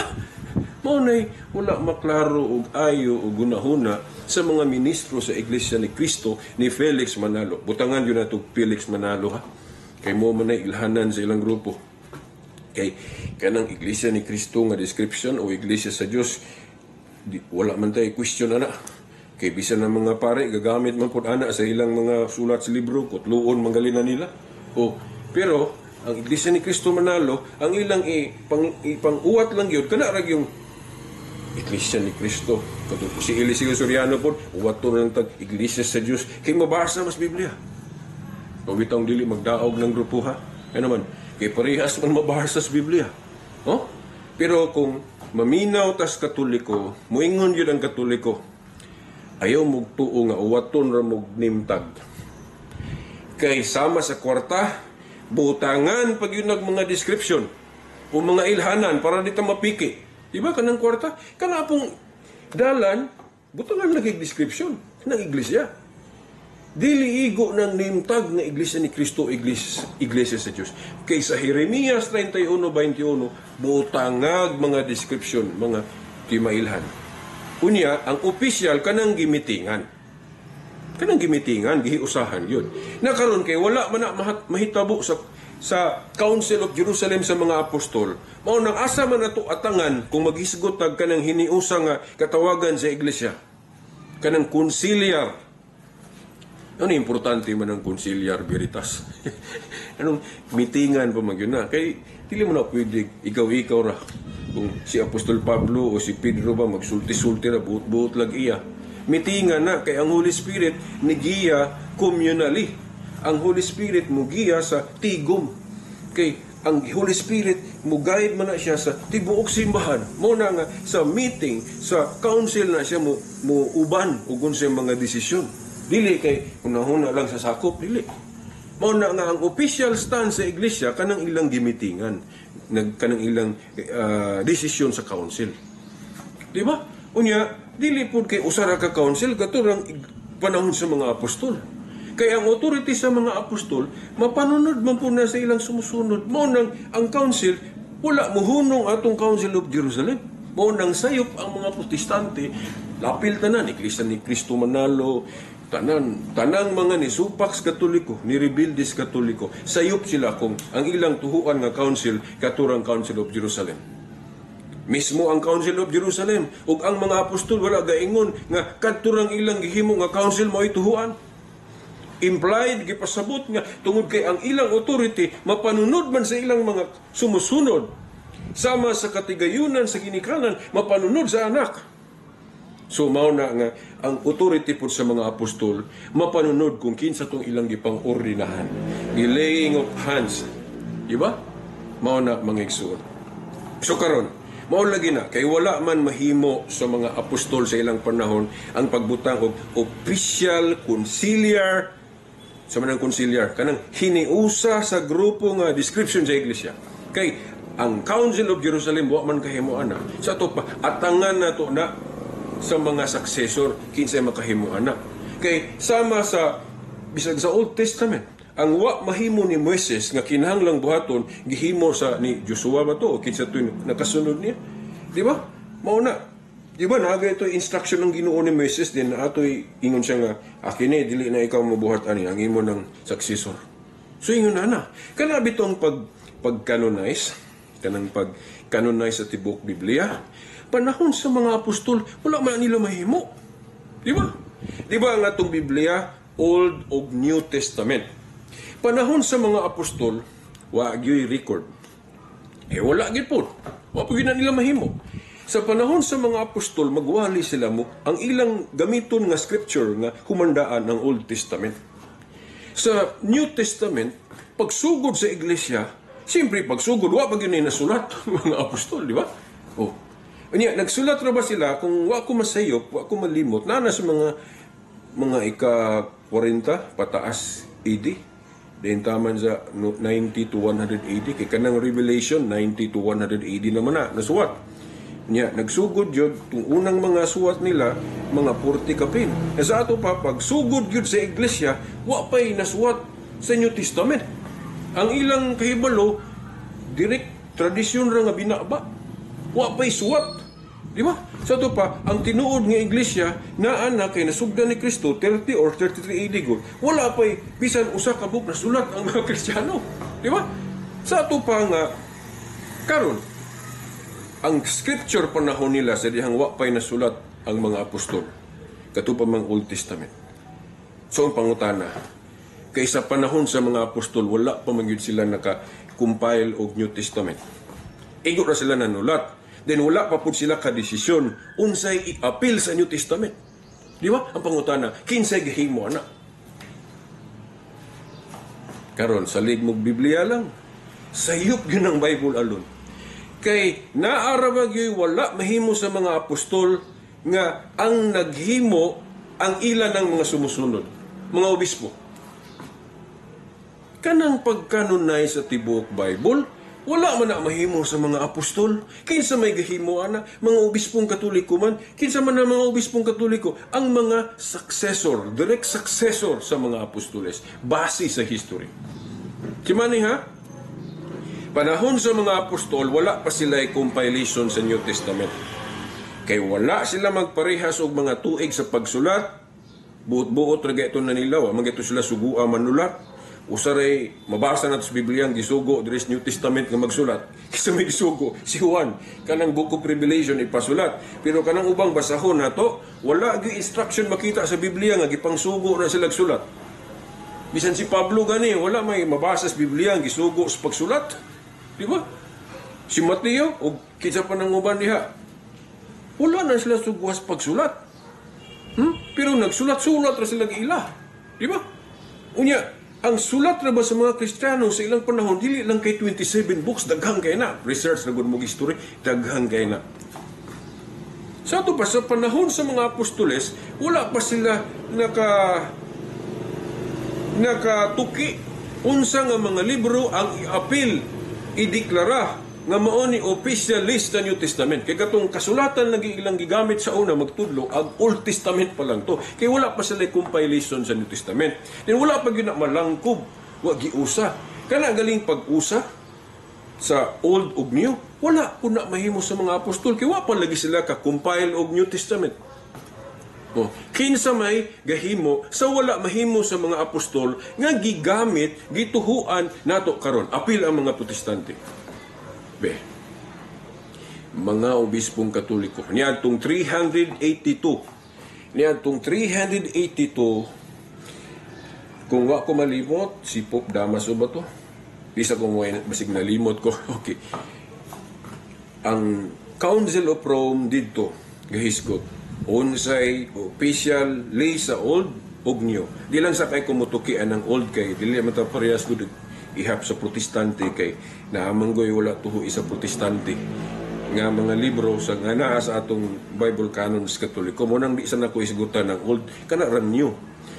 Mo nay wala maklaro og ayo og gunahuna sa mga ministro sa Iglesia ni Cristo ni Felix Manalo. Butangan yun nato Felix Manalo ha. Kay mo man ay ilhanan sa ilang grupo. Kay kanang Iglesia ni Cristo nga description o Iglesia sa Dios wala man tay question ana. Kay bisan ng mga pare gagamit man pud ana sa ilang mga sulat sa libro kutluon manggalina nila. Pero ang Iglesia ni Cristo Manalo ang ilang ipang-uwat lang gyud kana ra yung Iglesia ni Cristo. Katong si Eliseo Soriano po uwat to lang tag Iglesia sa Dios kay mabasa mas Biblia. O bitong dili magdaog ng grupo ha. Ano man kay parehas man mabasa sa Biblia. Pero kung maminaw tas Katoliko, moingon yun ang Katoliko, ayaw mugtuo nga uwaton ra mog nimtag. Kay sama sa kwarta, butangan pag yun mga description o mga ilhanan para dito mapiki. Diba kanang kwarta? Kana pong dalan, butangan lagi description ng iglesia. Dili igo ng nimtag nga Iglesia ni Cristo, Iglesia sa Diyos. Kay sa Jeremias 31:21, butangag mga description, mga kimailhan. Unya, ang opisyal kanang gimitingan. Kanang gimitingan, gihiusahan yun. Nakaroon kay wala man na mahitabo sa Council of Jerusalem sa mga apostol. Mao nang asa man nato atangan kung maghisgot tag kanang hiniusa nga katawagan sa iglesia. Kanang konsilyar. Ano importante man ang konsilyar veritas? Anong mitingan pa man yun na? Kay dili mo na pwede ikaw ra. Kung si Apostol Pablo o si Pedro ba magsulti-sulti ra buot-buot lag iya. Mitingan na kay ang Holy Spirit nigiya communally. Ang Holy Spirit mugiya sa tigom. Kay ang Holy Spirit mugayad man na siya sa tibuok simbahan. Mo na nga sa meeting, sa council na siya mo uban ug unsay mga desisyon. Dili kay unahuna lang sa sakop, dili. Mao na nga ang official stand sa iglesia kanang ilang gimitingan, kanang ilang desisyon sa council. Di ba? Unya, dili pud kay usara ka council katurang panahon sa mga apostol. Kay ang authority sa mga apostol mapanunod man po na sa ilang sumusunod. Mao nang ang council wala mohunong atong Council of Jerusalem. Mao nang sayop ang mga protestante lapil tanan Iglesia ni Cristo Manalo, tanang mga ni Supax Katoliko, ni Rebeldes Katoliko, sayop sila kung ang ilang tuhuan nga council katurang Council of Jerusalem. Mismo ang Council of Jerusalem ug ang mga apostol wala gaingon nga katurang ilang gihimo nga council mo'y tuhuan. Implied, gipasabot nga, tungod kay ang ilang authority, mapanunod man sa ilang mga sumusunod. Sama sa katigayunan, sa ginikanan, mapanunod sa anak. So, mao na nga, ang authority po sa mga apostol, mapanunod kung kinsa tong ilang gipang ordinahan. The laying of hands. Diba? Mao na mga igsoon. So, karon, mao lagi na, kay wala man mahimo sa mga apostol sa ilang panahon ang pagbutang og official conciliar sa manang conciliar kanang hiniusa sa grupo nga description sa iglesia. Kay ang Council of Jerusalem wa man kahimo ana. Sa to pa atangan nato na sa mga successor kinsay makahimo ana. Kay sama sa bisag sa Old Testament ang wa mahimo ni Moises nga kinahanglang buhaton gihimo sa ni Joshua ba to o kinsa to nakasunod niya. Di ba? Mao na. Di ba naga ito instruction ng Ginoo ni Moises din na ato'y ingon siya nga akini dili na ikaw mabuhat ani ang imo ng successor. So ingon na. Kana bitong pag-canonize, kanang pag-canonize sa tibuok Biblia, panahon sa mga apostol wala man nila mahimo. Di ba? Di ba ang atong Biblia Old ug New Testament? Panahon sa mga apostol wa gyud record. Wala gid po. Wa pa gyud nila mahimo. Sa panahon sa mga apostol, magwali sila mo ang ilang gamiton nga scripture nga humandaan ng Old Testament. Sa New Testament, pagsugod sa iglesia, siyempre pagsugod, wa pa yun nasulat mga apostol, di ba? Oh. Nagsulat ra ba sila kung wa ko masayop, wa ko malimot, na sa mga ika-40 pataas AD? Then taman sa 90 to 100 AD, kay kanang Revelation, 90 to 100 AD naman nasuwat. Nagsugod yun, itong unang mga suwat nila, mga 40 kapin. Sa ato pa, pag sugod yun sa iglesia, wa pa'y nasuwat sa New Testament. Ang ilang kahibalo, direct tradisyon ra nga binaba. Wa pa'y suwat. Di ba? Sa ato pa, ang tinuod nga iglesia, na anak kay nasugdan ni Kristo, 30 or 33 AD gud. Wala pa'y bisan usa ka book na sulat ang mga Kristiyano. Di ba? Sa ato pa nga, karon, ang scripture panahon nila sa dihang wa pay nasulat ang mga apostol katupang mga Old Testament. So ang pangutana, kay sa panahon sa mga apostol wala pa man gyud sila naka-compile og New Testament. Igo ra sila nanulat. Then wala pa pud sila ka desisyon unsay i-appeal sa New Testament. Di ba? Ang pangutana, kinsay gihimo ana? Karon sa ligmog Biblia lang. Sayop gyud ang Bible alone. Kay naarabag yoy wala mahimo sa mga apostol nga ang naghimo ang ilan ng mga sumusunod, mga obispo. Kanang pagkanonize sa tibuok Bible, wala man na mahimo sa mga apostol. Kinsa may gahimo ana, mga obispong Katoliko man, kinsa man na mga obispong Katoliko, ang mga successor, direct successor sa mga apostoles, base sa history. Kimani ha? Panahon sa mga apostol, wala pa sila compilation sa New Testament. Kay wala sila magparehas og mga tuig sa pagsulat, buot-buot ra gayto na nila, wa magito sila sugua manulat. Usaray mabasa nato sa Biblia ang gisugo diri sa New Testament nga magsulat. Kisa may gisugo si Juan kanang Book of Revelation ipasulat. Pero kanang ubang basahon nato, wala gyud instruction makita sa Biblia nga gipangsugo na sila sulat. Bisan si Pablo gani, wala may mabasa sa Biblia ang gisugo sa pagsulat. Di ba? Si Mateo, o kinsa pa nang uban diha, wala na sila suguas pagsulat. Pero nagsulat-sulat ra sila ila. Di ba? Unya, ang sulat ra ba sa mga Kristiyano sa ilang panahon, dili lang kay 27 books, daghang kay na. Research na gud mo history, daghang kay na. Sa ato pa, sa panahon sa mga apostoles, wala pa sila nakatuki unsa nga mga libro ang i-appeal ideklara nga mao ni official list sa New Testament. Kay katong kasulatan lagi ilang gigamit sa una magtudlo ang Old Testament pa lang to. Kay wala pa sila compilation sa New Testament. Then wala pa gyud na malangkob, wa giusa. Kana galing pag-usa sa Old ug New, wala po na mahimo sa mga apostol kay wa pa lagi sila ka compile og New Testament. Kinsa may gahimo sa wala mahimo sa mga apostol nga gigamit, gituhuan nato karon apil ang mga protestante. Mga obispong Katoliko niadtong 382 Kung wa ko malimot, si Pope Damaso ba to? Bisa kung basig nalimot ko. Okay. Ang Council of Rome dito, gahisgot, unsay official lay sa old ug new. Di lang sa kay kumutukian ng old kay, dili man ta parehas gud ihap sa protestante kay naamanggoy wala tuho isa protestante nga mga libro sa nga naa sa atong Bible canons Katoliko mo nang di sa nako isgutan ng old kana ran new.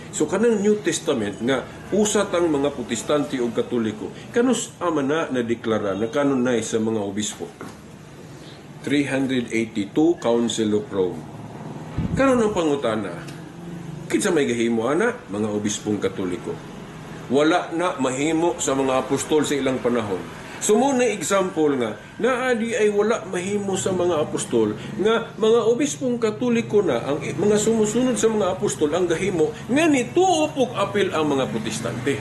So kanang New Testament nga usat ang mga protestante o Katoliko kanus ama na deklara na kanunay sa mga obispo. 382 Council of Rome. Karon ang pangutana, kinsa may gahimo ana mga obispong Katoliko? Wala na mahimo sa mga apostol sa ilang panahon. So muna example nga, naadi ay wala mahimo sa mga apostol nga mga obispong Katoliko na ang mga sumusunod sa mga apostol ang gahimo nga nituo pug apil ang mga protestante.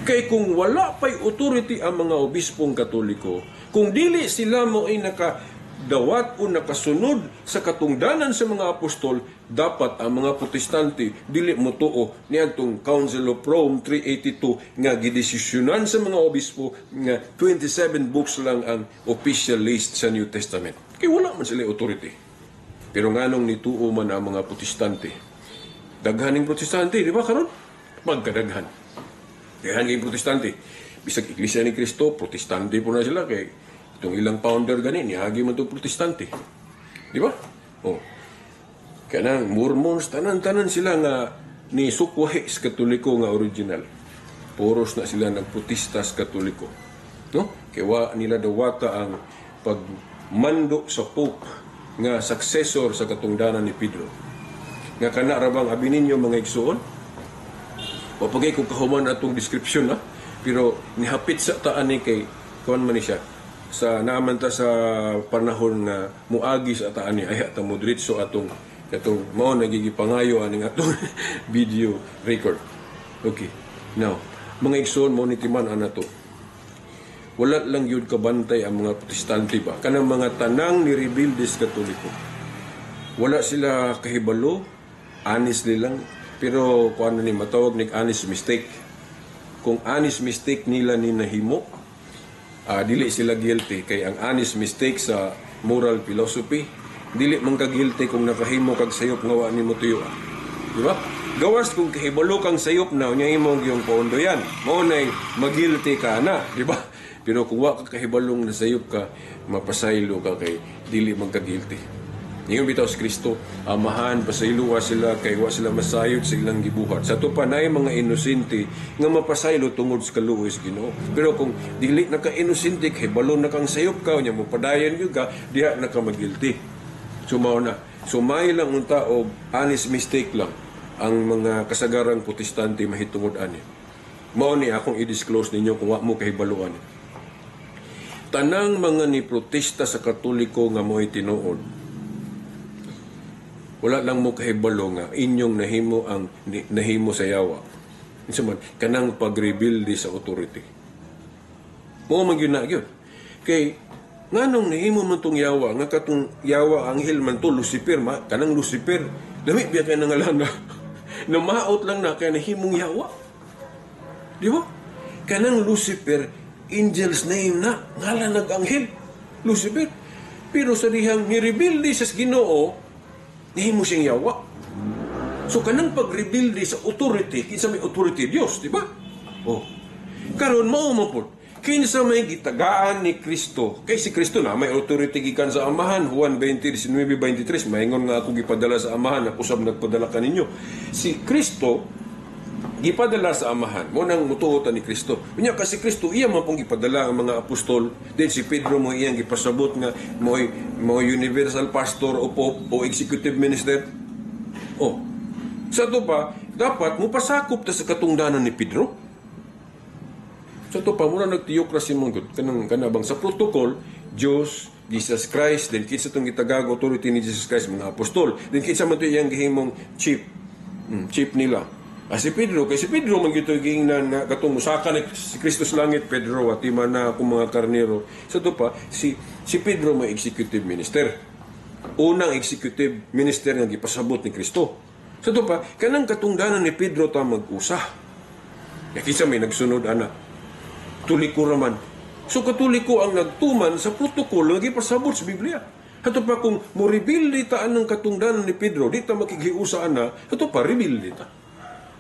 Kay kung wala pay authority ang mga obispong Katoliko, kung dili sila mo ay nakadawat o nakasunod sa katungdanan sa mga apostol, dapat ang mga protestante dili mo tuo niadtong Council of Rome 382 nga gidesisyonan sa mga obispo nga 27 books lang ang official list sa New Testament. Kay wala man sila authority. Pero nganong nituo man ang mga protestante. Daghaning protestante, di ba karon? Magkadaghan. Daghaning protestante. Bisag Iglesia ni Cristo, protestante po na sila kay itong ilang founder gani niagi man itong protestante. Di ba? Oh. Kanang Mormons, tanan-tanan sila nga ni sukwahi sa Katoliko nga original. Puros na sila nagprotesta sa Katoliko. No? Kaya nila dawata ang pagmando sa Pope nga successor sa katungdanan ni Pedro. Nga kana rabang abi ninyo mga igsoon? O pagay kung kahuman atong description na, pero nihapit sa taan ni kay kuan man ni siya sa naaman ta sa panahon nga muagi sa taan ni ay atong modritso atong mao nagigipangayo ani atong video record. Okay. Now, mga igsoon mo ni timan ana to. Wala lang yun kabantay ang mga protestante ba? Kanang mga tanang ni rebeldes Katoliko. Wala sila kahibalo, honestly lang. Pero kung ano ni matawag ni honest mistake. Kung honest mistake nila ni nahimo, dili sila guilty. Kay ang honest mistake sa moral philosophy, dili man ka guilty kung nakahimo kag sayop nga wa nimo tuyo. Di ba? Gawas kung kahibalo kang sayop na unya imong yung pondo yan. Mao nay magilty ka na, di ba? Pero kung wa ka kahibalong na sayop ka, mapasaylo ka kay dili man ka guilty. Ingon bitaw si Kristo, amahan pasaylo sila kay wa sila masayod sa ilang gibuhat. Sa to pa nay mga inosente nga mapasaylo tungod sa kaluoy sa Ginoo. Pero kung dili na ka inosente kay balo na kang sayop ka unya mo padayon gyud ka, diha na ka magilty. Sumaw na. Sumay lang unta og honest mistake lang ang mga kasagarang protestante mahitungod ani. Mao ni akong i-disclose ninyo kung wa mo kahibaluan. Tanang mga ni protesta sa Katoliko nga mo'y tinuod. Wala lang mo kahibalo nga inyong nahimo sa yawa. Isa man kanang pagrebuilde sa authority. Mo man gyud na gyud. Kay nganong nahimo man tong yawa nga katong yawa anghel man to Lucifer kanang Lucifer dami biya kay nangalan na maot lang na kay nahimong yawa. Di ba? Kanang Lucifer angel's name na ngalan nag-anghel Lucifer. Pero sa dihang nirebuilde sa Ginoo nahimo siyang yawa. So kanang pagrebuilde sa authority kinsa may authority Dios, di ba? Oh. Karon mao man pod kinsa may gitagaan ni Kristo. Kay si Kristo na may authority gikan sa Amahan. Juan 20:19-23 maingon nga ako gipadala sa Amahan ako sab nagpadala kaninyo. Si Kristo gipadala sa Amahan. Mo nang mutuotan ni Kristo. Unya kasi Kristo iya man pong gipadala ang mga apostol. Then si Pedro mo iyang gipasabot nga mo universal pastor o pope o executive minister. Oh. Sa to pa dapat mo pasakop ta sa katungdanan ni Pedro. So ito pa, muna nagtiyok na si Munggot, kanabang sa protocol, Diyos, Jesus Christ, then kinsa itong itagag authority ni Jesus Christ, mga apostol, then kinsa man ito iyang gihimong chief nila. Si Pedro, kay si Pedro, magito gingnan na katong musaka ni si Kristo sa langit, Pedro, at ima na akong mga karnero. So ito pa, si Pedro may executive minister. Unang executive minister nga gipasabot ni Kristo. So ito pa, kanang katungdanan ni Pedro ta mag-usah. Kisa may nagsunod ana. Tuliko raman. So katuliko ang nagtuman sa protokolo nga gipasabot sa Biblia. Hato pa kung mo reveal dita anang katungdanan ni Pedro, dita makigiusa ana, hato pa reveal dita.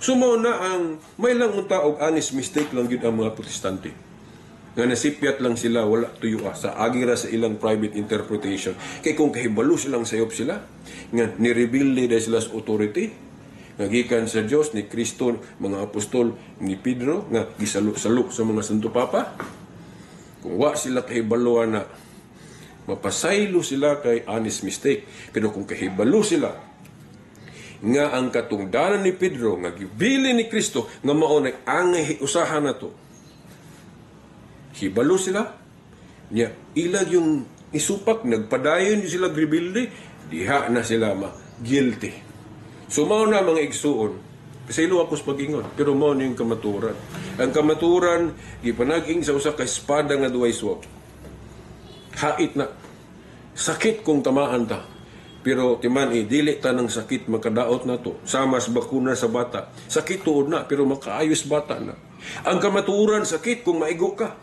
So mao na ang may lang unta og honest mistake lang gyud ang mga protestante. Nga nasipyat lang sila, wala tuyo sa agira sa ilang private interpretation. Kay kung kahibalo silang sayop sila, nga ni-reveal nila sila sa authority, nga gikan sa Dios ni Kristo, mga apostol ni Pedro, nga gisaluk-saluk sa mga Santo Papa. Kung wa sila kahibalo na mapasaylo sila kay honest mistake. Pero kung kahibalo sila nga ang katungdanan ni Pedro nga gibili ni Kristo nga mao nag-angay usahan na to, hibalo sila niya ilag yung isupak, nagpadayon sila gribildi, diha na sila guilty. So mao na mga igsuon, pasaylo ako sa pag-ingon, pero mao na yung kamaturan. Ang kamaturan gipanaging sa usa ka espada nga duay sword. Hait na sakit kung tamaan ta, pero timan dili ta ng sakit makadaot na to. Sama sa bakuna sa bata, sakit tuod na pero makaayos bata na. Ang kamaturan sakit kung maigo ka,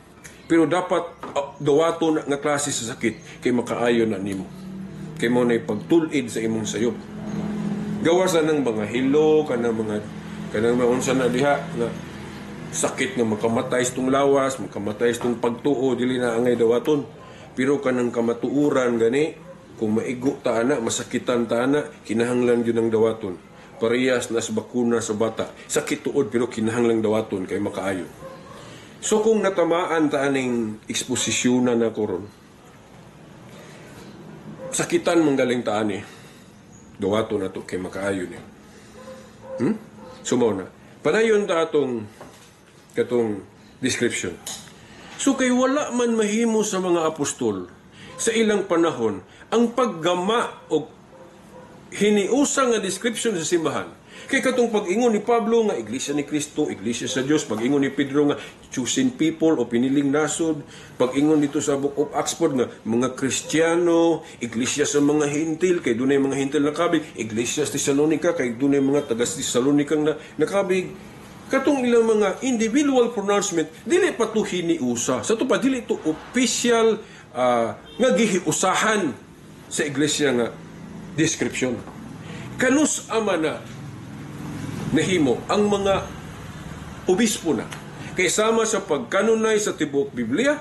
pero dapat dawato na nga klase sa sakit kay makaayo na nimo. Kay mo na pagtulid sa imong sayop. Gawasan ng mga hilo, kanang mga unsa na diha na sakit nga makamatay itong lawas, makamatay itong pagtuo, dili na angay dawaton. Pero kanang kamatuuran gani, kung maigo ta ana, masakitan ta ana, kinahanglan yun ang dawaton. Parehas na sa bakuna sa bata. Sakit tuod pero kinahanglan dawaton kay makaayo. So kung natamaan ta aning eksposisyon na koron, sakitan manggaling ta ani, dawaton na to kay makaayo ni. Sumaw na. Panayon ta katong description. So kay wala man mahimo sa mga apostol sa ilang panahon ang paggama o hiniusa nga description sa simbahan. Kay katong pag-ingon ni Pablo nga Iglesia ni Kristo, Iglesia sa Dios, pag-ingon ni Pedro nga chosen people o piniling nasod, pag-ingon dito sa Book of Acts nga mga Kristiyano, Iglesia sa mga Hintil, kay dunay mga Hintil nakabig, Iglesia sa Thessalonica, kay dunay mga taga Thessalonica na nakabig. Katong ilang mga individual pronouncement, dili pa to hiniusa. Sa to pa, dili to official nga gihiusahan sa Iglesia nga description. Kanus ama na nahimo ang mga obispo na. Kay sama sa pagkanunay sa tibuok Biblia,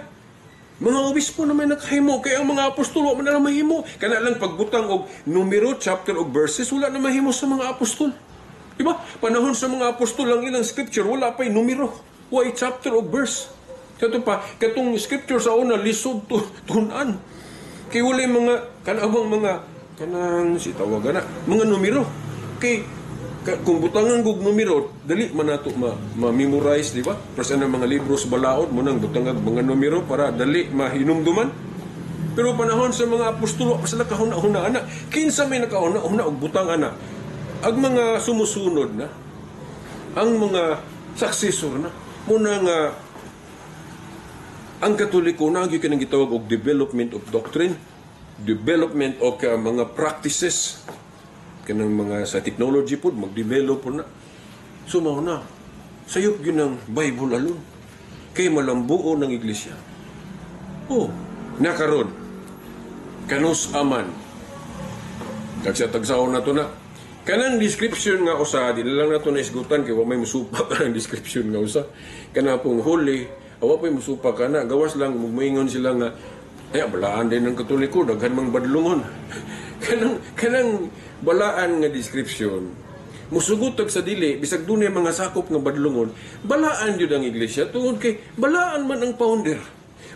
mga obispo na may nakahimo. Kaya ang mga apostol, wala na mahimo. Kana lang pagbutang og numero, chapter o verses, wala na mahimo sa mga apostol. Diba? Panahon sa mga apostol, ang ilang scripture, wala pa'y numero. Why chapter o verse? Kato pa, katong scripture sa una, lisod tunan. Kay wala mga, kanang sitawagan na, mga numero. Kay kung butangan gug numero, dali man nato ma-memorize, di ba? Para ang mga libro sa balaod mo nang butangan mga numero para dali mahinumduman. Pero panahon sa mga apostolo, pa sila kahuna-huna ana. Kinsa may nakahuna-huna og butang ana. Ang mga sumusunod na, ang mga successor na, muna nga ang Katoliko na gyud kanang gitawag og development of doctrine, development of mga practices, kanang mga sa technology po, mag-develop po na. Sumaw na. Sayop yun ang Bible alone. Kay malambuo ng iglesia. Oh, nakaroon. Kanus aman. Tagsa-tagsaon na to na. Kanang description nga usa, di lang na to na isgutan, kaya may musupak ka ng description nga usa. Kana pong holy, awa pa'y musupak ka na. Gawas lang, magmaingon sila nga, ay, balaan din ng Katoliko, daghan mang badlungon. kanang balaan nga description, musugutag sa dili, bisag dunay mga sakop nga badlungon, balaan yun ang iglesia, tungod kay balaan man ang founder.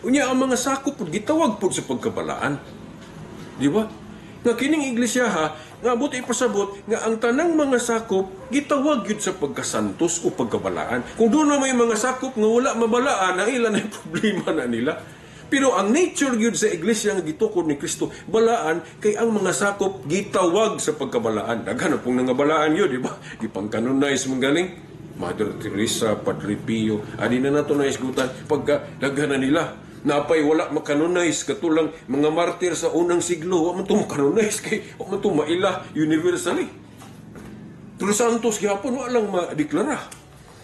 Unya ang mga sakop, gitawag po sa pagkabalaan. Di ba? Nga kining iglesia ha, nga buti ipasabot, nga ang tanang mga sakop, gitawag yun sa pagkasantos o pagkabalaan. Kung doon na may mga sakop nga wala mabalaan, ang ilan ay problema na nila. Pero ang nature yun sa iglesia nga gitukod ni Kristo, balaan, kay ang mga sakop gitawag sa pagkabalaan. Daghan na pong nangabalaan yun, di ba? Gipangkanonize mong galing. Mother Teresa, Padre Pio, adi na nato na isgutan, pagka daghan na nila. Napay wala makanonize, katulang mga martir sa unang siglo, wala man ito makanonize, kay wala man ito maila universally. Pero Santos, gihapon, walang madeklara.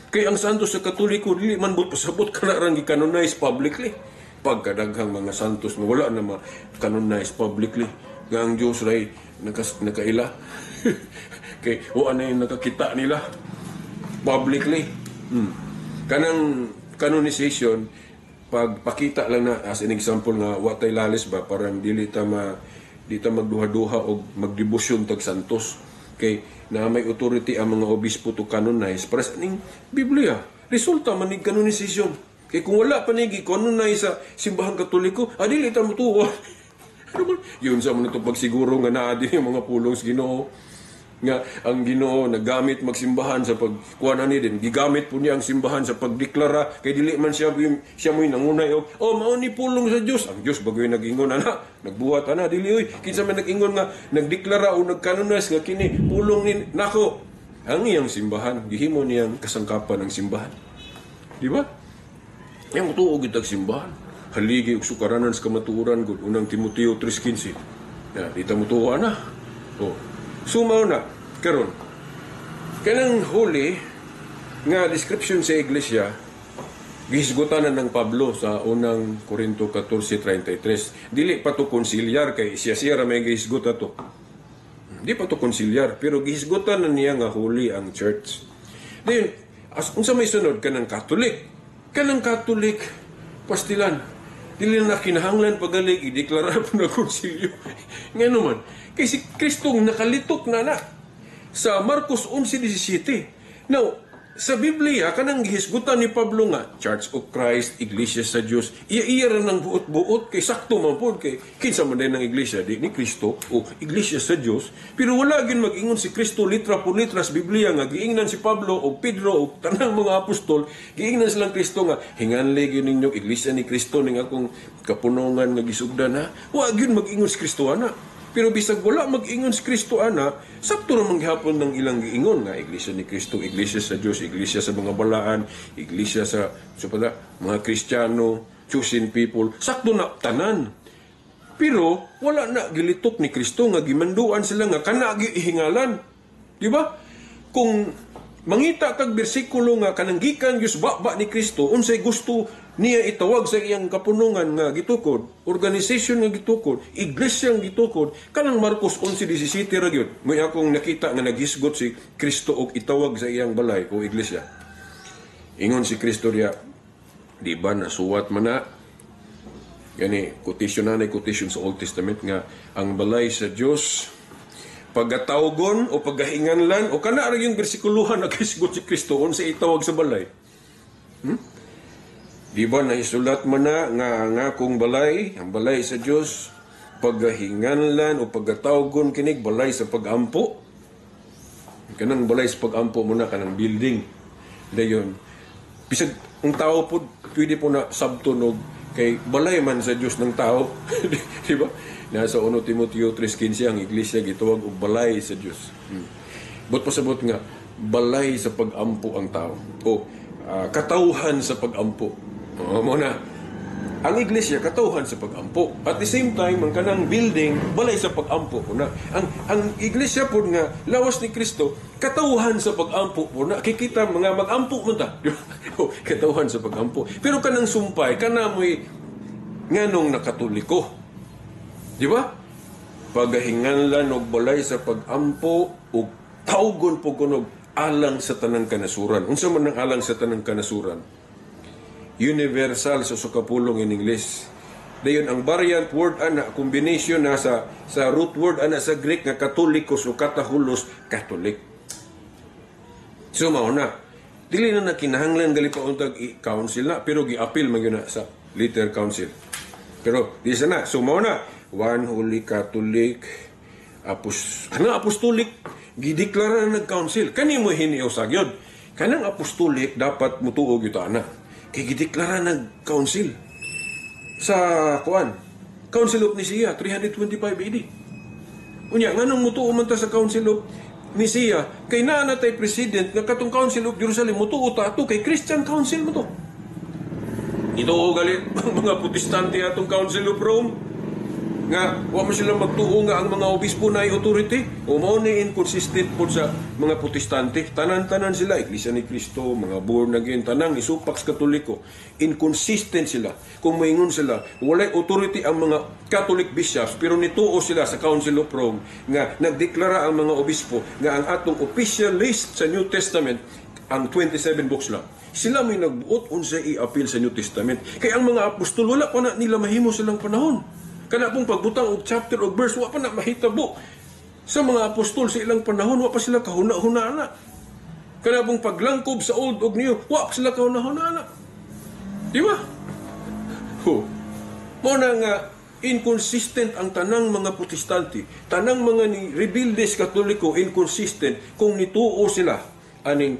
Kay ang santos sa Katoliko dili man bud pasabot kana rang gi-canonize publicly. Pagkadaghang mga santos nga wala na ma-canonize publicly. Nga ang Dios ray nakaila. Kay o ano yung nakakita nila publicly. Kanang canonization pagpakita lang na as an example nga watay lalis ba parang dili ta magduha-duha o magdebosyon tag santos. Kay na may authority ang mga obispo to canonize para sa ning Biblia. Resulta man ning canonization. Kay kung wala pa nigi canonize sa simbahang Katoliko, dili ta motuo. Yun sa mga pagsiguro nga naa din yung mga pulong sa Ginoo. Nga ang Ginoo nagamit magsimbahan sa pagkuha ni din. Gigamit po niya ang simbahan sa pagdeklara kay dili man siya mo'y nangunay mao ni pulong sa Dios. Ang Dios bagoy nag-ingon ana, nagbuhat ana dili oy kinsa man nag-ingon nga nagdeklara o nagkanonize nga kini pulong ni nako. Ang iyang simbahan gihimo niyang kasangkapan ng simbahan. Di ba? Yang tuo gid simbahan. Haligi og sukaranan sa kamatuoran gud unang Timoteo 3:15. Di ta mutuo ana. Sumaw na karon kanang huli nga description sa iglesia gihisgotanan ng Pablo sa unang Korinto 14:33. Dili pa to konsilyar kay siya ra may gihisgot ato. Di pa to konsilyar pero gihisgotanan niya nga huli ang church. Then unsa may sunod kanang Catholic pastilan dili na kinahanglan pagalig ideklara po na konsilyo. Ngano man kay si Kristong nakalitok na sa Marcos 11:17. Now, sa Biblia kanang gihisgutan ni Pablo nga Church of Christ, Iglesia sa Dios, iya ra nang buot-buot kay sakto man pod kay kinsa man din ang iglesia di ni Kristo o Iglesia sa Dios, pero wala gyud mag-ingon si Kristo litra por litra sa Biblia nga giingnan si Pablo o Pedro o tanang mga apostol, giingnan silang Kristo nga hinganli gyud ninyo Iglesia ni Kristo ning akong kapunongan nga gisugdan ha. Wa gyud mag-ingon si Kristo ana. Pero bisag wala mag-ingon si Kristo ana, sakto ra manghapon ng ilang giingon nga Iglesia ni Kristo, Iglesia sa Dios, Iglesia sa mga balaan, Iglesia sa mga Kristiyano, chosen people, sakto na tanan. Pero wala na gilitok ni Kristo nga gimanduan sila nga kana gihingalan. Di ba? Kung mangita kag bersikulo nga kanang gikan Dios baba ni Kristo, unsay gusto niya itawag sa iyang kapunungan nga gitukod, organisasyon nga gitukod, iglesia nga gitukod, kanang Marcos 11:17 ra gyud. May akong nakita nga naghisgot si Kristo og itawag sa iyang balay o iglesia. Ingon si Kristo diya, di ba nasuwat man na gani quotation sa Old Testament nga ang balay sa Dios pagatawgon o pagahinganlan o kana ra yung bersikuluhan naghisgot si Kristo unsay itawag sa balay. Di ba na isulat man na nga kung balay, ang balay sa Dios, pagahinganlan o pagatawgon kinig balay sa pagampo. Kanang balay sa pagampo mo na kanang building. Dayon. Bisag ang tao po pwede po na sabtunog kay balay man sa Dios ng tao. Di ba? Nasa 1 Timoteo 3:15 ang iglesia gitawag og balay sa Dios. But pasabot nga balay sa pagampo ang tao o katauhan sa pagampo. Mo na ang iglesia katauhan sa pagampo. At the same time ang kanang building balay sa pagampo po na. Ang iglesia po nga lawas ni Kristo katauhan sa pagampo po na. Kikita mga magampo mo ta. Katauhan sa pagampo. Pero kanang sumpay kana mo'y nganong nakatoliko. Di ba? Pagahinganlan og balay sa pagampo ug tawgon po kunog alang sa tanang kanasuran. Unsa man ang alang sa tanang kanasuran? Universal sa sukapulong in English. Dayon ang variant word ana combination na sa root word ana sa Greek nga katolikos o katahulos Catholic. So mao na dili na kinahanglan gali pa untag council na pero gi-appeal man gyud na sa later council. Pero di sana so mao na one holy Catholic apostolic gideklara na nag-council kani mo hiniusag yun. Kanang apostolic dapat mutuog yuta na. Kay gideklara nag-council sa Council of Nicaea 325 AD. Unya nganong mutuo man ta sa Council of Nicaea kay naa natay president nga katong Council of Jerusalem mutuo ta ato kay Christian Council mo to. Ito gali mga protestante atong Council of Rome. Nga, wa man sila magtuo nga ang mga obispo na authority. O mao ni inconsistent po sa mga protestante. Tanan-tanan sila, Iglesia ni Cristo, mga born again, tanang isupaks katoliko. Inconsistent sila. Kung maingon sila, walay authority ang mga Catholic bishops, pero nituo sila sa Council of Rome nga nagdeklara ang mga obispo nga ang atong official list sa New Testament ang 27 books lang. Sila may nagbuot unsay i-appeal sa New Testament. Kaya ang mga apostol, wala pa na nila mahimo silang panahon. Kana pong pagbutang og chapter o verse, wa pa na mahitabo. Sa mga apostol sa ilang panahon, wa pa sila kahuna-hunana. Kana pong paglangkob sa Old og New, wa pa sila kahuna-hunana. Di ba? Mo na nga, inconsistent ang tanang mga protestante, tanang mga ni rebeldes katoliko, inconsistent kung nituo sila aning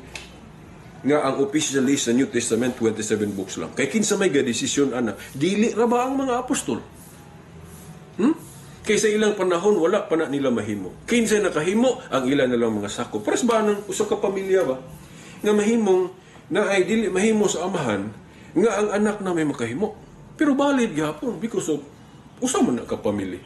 nga ang official list sa New Testament 27 books lang. Kay kinsa may gadesisyon ana, dili ra ba ang mga apostol? Kaysa ilang panahon, wala pa na nila mahimo. Kinsa nakahimo, ang ilan na lang mga sakop. Paras ba ng usa ka pamilya ba? Nga mahimong, na ay dili mahimo sa amahan, nga ang anak na may makahimo. Pero valid gihapon because of, usa man na kapamilya.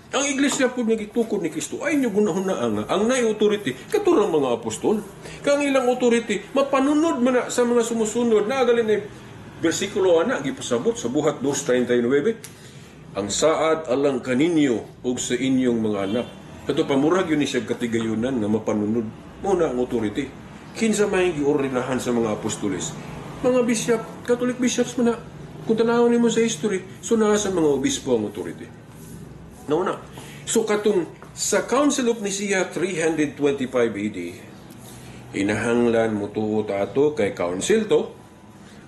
Ang iglesia po nagitukod ni Kristo, ay nyo gunahon na ang nay authority, katurang mga apostol. Kang ilang authority, mapanunod man na sa mga sumusunod, nagalin na versikulo ana, gipasabot sa buhat 2:39, ang saad alang kaninyo o sa inyong mga anak. Ito pamurag yun ni siya katigayunan nga mapanunod. Muna ang authority. Kinsa may giorinahan sa mga apostoles. Mga bishop, Catholic bishops man na. Kung tanawin mo sa history, suna sa mga obispo ang authority. Nauna. So katong sa Council of Nicaea 325 AD, inahanglan mo tuo ato kay council to,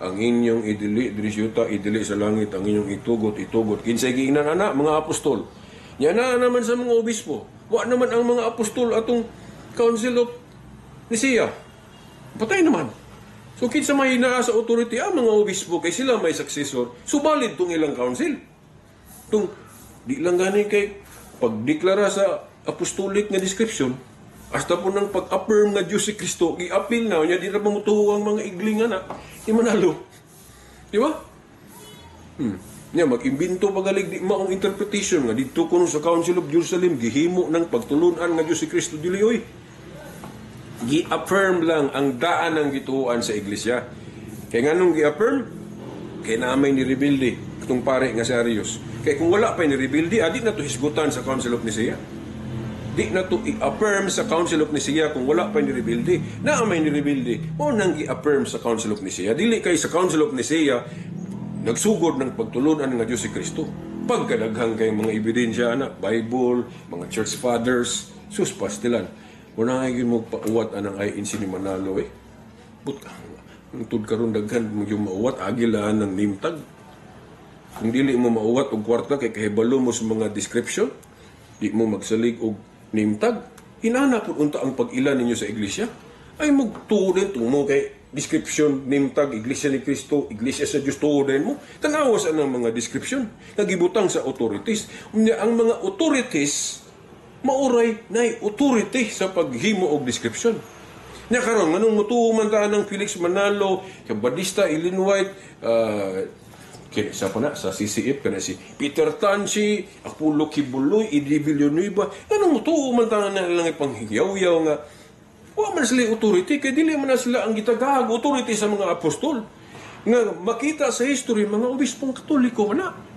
ang inyong idili, dirisyuta, idili sa langit, ang inyong itugot. Kinsay giinanana, mga apostol. Yan na naman sa mga obispo. Wa naman ang mga apostol atong Council of Nicaea. Patay naman. So kinsa may hinaa sa authority, ang mga obispo, kay sila may successor, subalid tong ilang council. Tung, di lang gani kay pagdeklara sa apostolic nga description, hasta po ng pag-affirm nga Diyos si Kristo, i-appeal na, niya di na mamutuho ang mga igling na, di manalo. Di ba? Niya, mag-imbinto pagalig di maong interpretation nga, dito kuno sa Council of Jerusalem, gihimo ng pagtulunan nga Diyos si Kristo, dili, gi-affirm lang ang daan ng gituuan sa iglesia. Kaya nga nung gi-affirm, kaya namin ni rebelde, itong pare nga si Arius. Kaya kung wala pa ni rebelde, di na to hisgutan sa Council of Nicaea. Di na to i-affirm sa Council of Nicaea kung wala pa ni rebelde. Na may ni rebelde, o nang i-affirm sa Council of Nicaea. Dili kay sa Council of Nicaea, nagsugod ng pagtulunan ng Diyos si Kristo. Pagkadaghang kay mga ebidensya na, Bible, mga church fathers, sus pastilan. Wala nga mo pauwat anang ay insi ni Manalo But ang tud karon daghan mo yung mauwat, agilaan ng nimtag. Kung dili mo mauwat og kwarta kay kahibalo mo sa mga description, di mo magsalig og nimtag, inana po unta ang pag-ilan ninyo sa iglesia. Ay magtuurin mo kay description, nimtag, Iglesia ni Cristo, Iglesia sa Diyos, tuurin mo. Tanawas ang mga description. Nagibutang sa authorities. Ang mga authorities, mauray na authority sa paghimo og description. Nya karon nganong mutuo man ta ng Felix Manalo, kay Badista, Ellen White, kaya sa pa na, sa CCF, kana si Peter Tanchi, Apollo Kibuloy, Edi Villanueva, anong mutuo man ta na lang ipanghiyaw-yaw nga, wa man sila authority, kaya dili man na sila ang gitagahag authority sa mga apostol. Nga makita sa history, mga obispong katoliko na.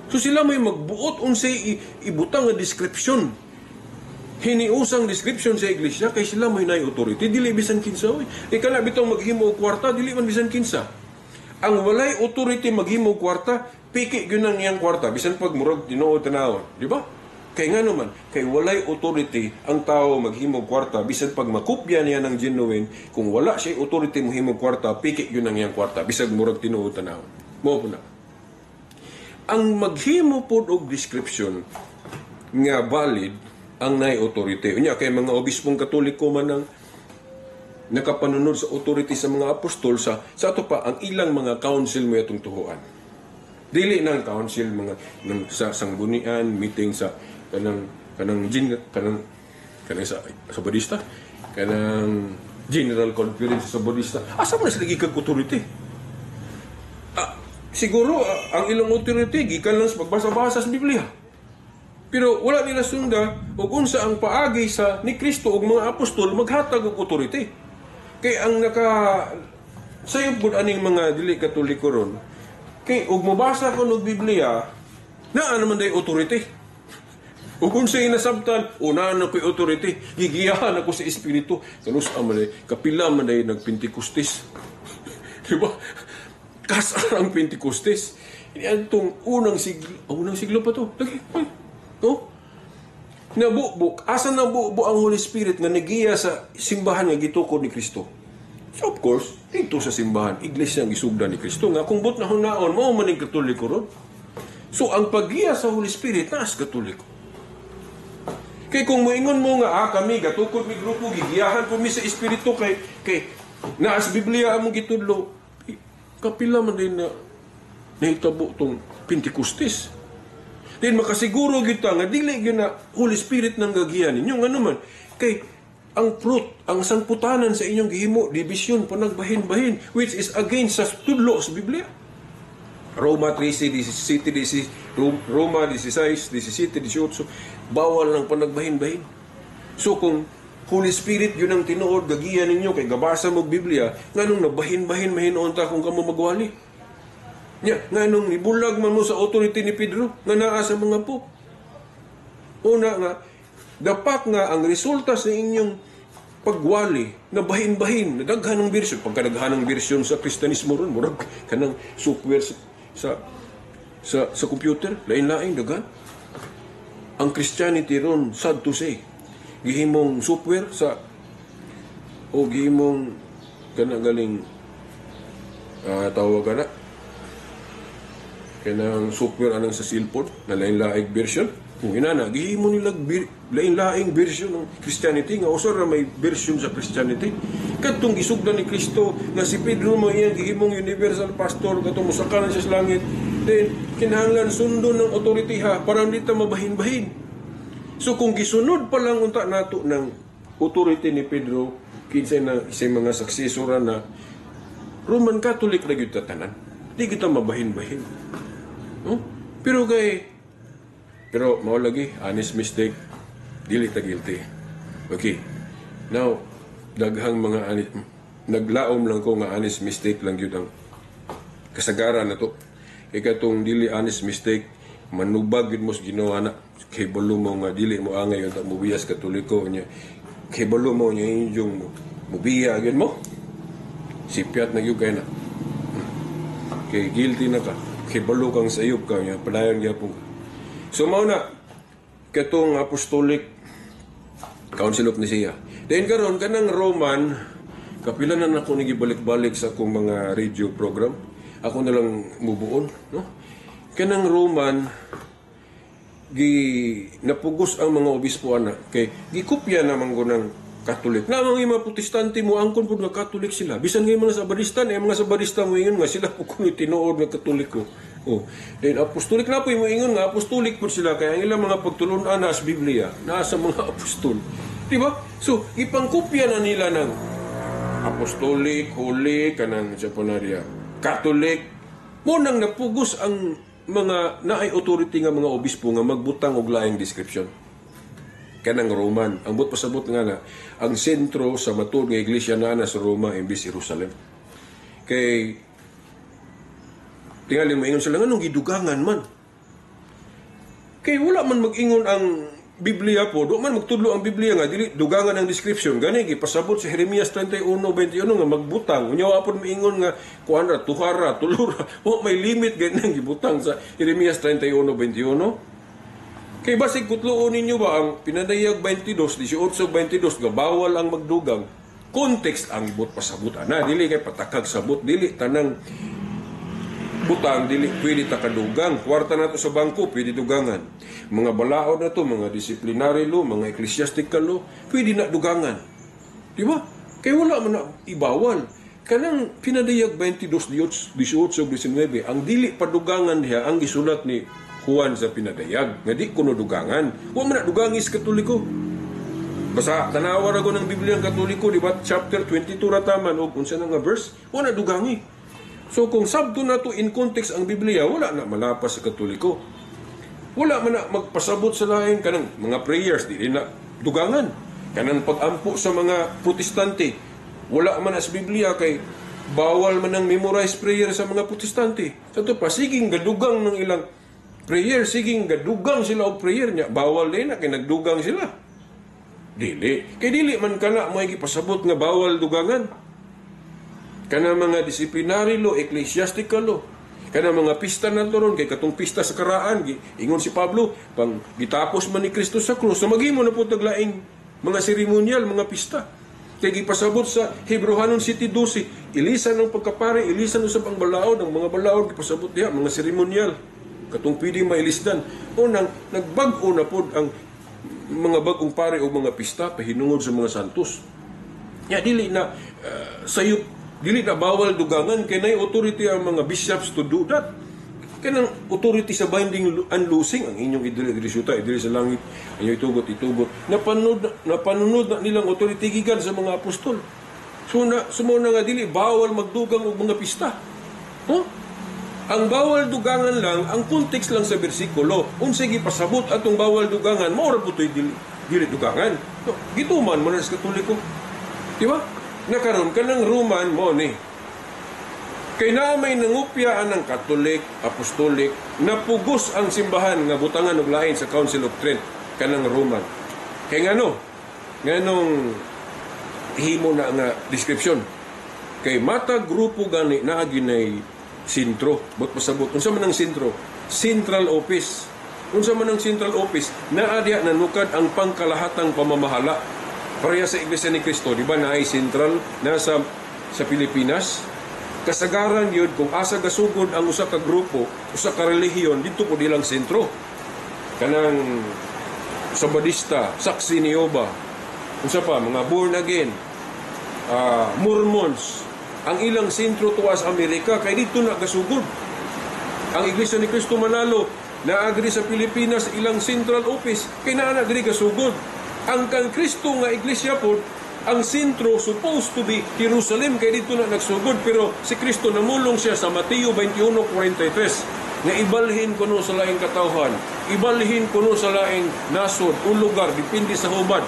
So sila may magbuot unsay ibutang nga description. Hiniusang description sa iglesia kay sila may nay authority dili bisan kinsa oy. Kana bitong maghimo og kwarta dili man bisan kinsa. Ang walay authority maghimo og kwarta, piki gyud nang iyang kwarta bisan pag murag tinuod tanawon, di ba? Kay ngano man, kay walay authority ang tao maghimo og kwarta bisan pag makopya niya ng genuine, kung wala siya authority maghimo og kwarta, piki gyud nang iyang kwarta bisan murag tinuod tanawon. Mo po na. Ang maghimo pod og description nga valid ang nay authority. Unya kay mga obispong katoliko man ang nakapanunod sa authority sa mga apostol sa ato pa ang ilang mga council mo itong tuhuan. Dili nang council mga sa sanggunian, meeting sa kanang sa Bodista, kanang general conference sa Bodista. Asa man sila gikag authority? Siguro, ang ilang authority, gikan lang sa pagbasa-basa sa Biblia. Pero wala nila sunda ug unsa ang paagi sa ni Kristo ug mga apostol maghatag og authority. Kay ang sayop pud aning mga dili Katoliko ron. Kay ug mobasa ko og Biblia, naa naman day authority. Ug kung sa'y nasabtan, una na ko'y authority, gigiyahan ako sa Espiritu. Kanus man day, kapila man day nagpentekustis. Diba? Kasar ang Pentekustis. Yan itong unang siglo pa to. Lagi, no? Nabukbuk. Asa na bukbuk ang Holy Spirit na nagiya sa simbahan nga gitukod ni Kristo? So of course, dito sa simbahan, iglesia ang isugda ni Kristo. Nga kung but na hunaon, mao man ang Katoliko ron. So ang paggiya sa Holy Spirit, naas Katoliko. Kay kung moingon mo nga, kami, gatukod mi grupo, gigiyahan po mi sa Espiritu kay naas Biblia among gitudlo, kapila man din na nahitabo tong Pentekustis. Then makasiguro kita nga dili gyud na Holy Spirit nang gagiyan ninyo nga naman kay ang fruit, ang sangputanan sa inyong gihimo, division, panagbahin-bahin, which is against sa tudlo sa Biblia. Roma 13:17, Roma 16:17, bawal ng panagbahin-bahin. So kung Holy Spirit yun ang tinuod, gagiyan ninyo kay gabasa mo Biblia, nganong nabahin-bahin mahinoon ta kung kamo magwali. Nganong ibulag man mo sa authority ni Pedro, nga naa sa mga po. Una nga, dapat nga ang resulta sa inyong pagwali, nabahin-bahin, nadaghan ng version. Pagkadaghan ng version sa Kristiyanismo ron, murag kanang software sa computer, lain-lain, daghan. Ang Christianity ron, sad to say, gihimong software o gihimong galing tawag ka na kanang software anang sa cellphone na lain-laing version. Kung inana, gihimo nila lain-laing version ng Christianity nga usar na may version sa Christianity. Kadtong gisugdan ni Kristo nga si Pedro mo iyang gihimong universal pastor katong musakalan siya sa langit. Then kinahanglan sundo ng authority para hindi ta mabahin-bahin. So kung gisunod pa lang unta nato ng authority ni Pedro, kinsay na isang mga successor na Roman Catholic na gyud tanan. Di kita mabahin-bahin. No? Pero mao lagi honest mistake, dili ta guilty. Okay. Now, daghang mga naglaom lang ko nga honest mistake lang gyud ang kasagaran nato. Ikatong dili honest mistake, manubag yun mo sa ginawa na kay balo mo nga dili mo angay yung mubiyas Katoliko niya kay balo mo niya yung mubiya yun mo sipiat na yun kayo na kay guilty na ka kay balo kang sayop ka niya padayon niya po. So mao na katong apostolic council of Nicaea then karon kanang Roman kapila na nako nigibalik-balik sa akong mga radio program ako na lang mubuon no kanang Roman napugos ang mga obispo ana kay gikopya naman ko ng Katolik. Na mga protestante mo angkon pud nga Katolik sila. Bisan nga mga Sabadistan, mga Sabadista mo ingon nga sila pud kuno tinuod nga Katoliko. Then apostolic na po mo ingon nga apostolic pud sila kay ang ilang mga pagtulon-an sa Biblia, naa sa mga apostol. Di ba? So ipangkopya na nila ng apostolic, holy kanang Japonaria, Catholic. Mo nang napugos ang mga naay authority nga mga obispo nga magbutang og laing description kanang Roman ang but pasabot nga na ang sentro sa matud nga iglesia na sa Roma imbis Jerusalem kay tingali mo ingon sila nga nung gidugangan man kay wala man mag-ingon ang Biblia po do man magtudlo ang Biblia nga dili dugangan ang description gani gipasabot sa Jeremias 31:21 nga magbutang unya wa pod miingon nga kuanra tuhara tulura o may limit ganang gibutang sa Jeremias 31:21 kay basig kutluon ninyo ba ang pinadayag 22:18-22 nga bawal ang magdugang context ang ibot pasabot ana dili kay patakag sabot dili tanang butang dili pwede ta kadugang kwarta nato sa bangko pwede dugangan mga balaod na to mga disciplinary law mga ecclesiastical law pwede na dugangan di ba kay wala man na ibawal kanang pinadayag 22:18-19 ang dili padugangan diha ang gisulat ni Juan sa pinadayag nga di kuno dugangan wa man na dugangis Katoliko basta tanawa ra ko ng Biblia ang Katoliko di ba chapter 22 ra taman og unsa na nga verse wa na dugangi. So kung sabto na to in context ang Biblia, wala na malapas sa Katoliko. Wala man na magpasabot sa lain kanang mga prayers di na dugangan. Kanang pag-ampo sa mga protestante, wala man sa Biblia kay bawal man ang memorize prayer sa mga protestante. Sa to pa, siging gadugang ng ilang prayer, siging gadugang sila og prayer niya. Bawal din na kay nagdugang sila. Dili. Kay dili man kana mo gipasabot nga bawal dugangan. Kana mga disciplinary law, ecclesiastical law, kana mga pista na ron, kay katong pista sa karaan, ingon si Pablo, pang gitapos man ni Kristo sa krus, so maghimo na po taglaing mga seremonyal, mga pista. Kay gipasabot sa Hebrehanon City 12, ilisan ng pagkapare, ilisan usab ang balaod, ang mga balaod gipasabot diha, mga seremonyal. Katong pwede mailisdan. Unang nagbag-o na po ang mga bagong pare o mga pista pahinungod sa mga santos. Ya dili na sayop, dili na bawal dugangan kay nay authority ang mga bishops to do that. Kanang authority sa binding and loosing ang inyong idili syuta idili sa langit inyo itugot napanunod na nilang authority gikan sa mga apostol. Sumo na nga dili bawal magdugang og mga pista. Ang bawal dugangan lang, ang context lang sa bersikulo. Unsay gipasabot atong bawal dugangan, mao ra putoy dili dugangan. So, gituman man sa Katoliko. Di ba? Nakaroon ka ng Roman mo ni. Kay na may nangupyaan ng Katolik, Apostolik, napugos ang simbahan nga butangan og lain sa Council of Trent kanang Roman. Kay nganong himo na nga description. Kay mata grupo gani na ginay sentro, but pasabot. Unsa man ang sentro? Central office. Unsa man ang central office? Naa diha nanukad ang pangkalahatang pamamahala. Pareha sa Iglesia ni Cristo, di ba na ay central nasa sa Pilipinas? Kasagaran yun kung asa gasugod ang usa ka grupo, usa ka relihiyon dito po dilang sentro. Kanang Sabadista, Saksi ni Jehovah, unsa pa mga born again, Mormons, ang ilang sentro tuwas Amerika kay dito na gasugod. Ang Iglesia ni Cristo Manalo naagri sa Pilipinas ilang central office kay naagri gasugod. Ang kang Kristo nga iglesia po, ang sentro supposed to be Jerusalem kay dito na nagsugod, pero si Kristo namulong siya sa Mateo 21:43 nga ibalhin kuno sa laing katawhan, ibalhin kuno sa laing nasod o lugar depende sa hubad.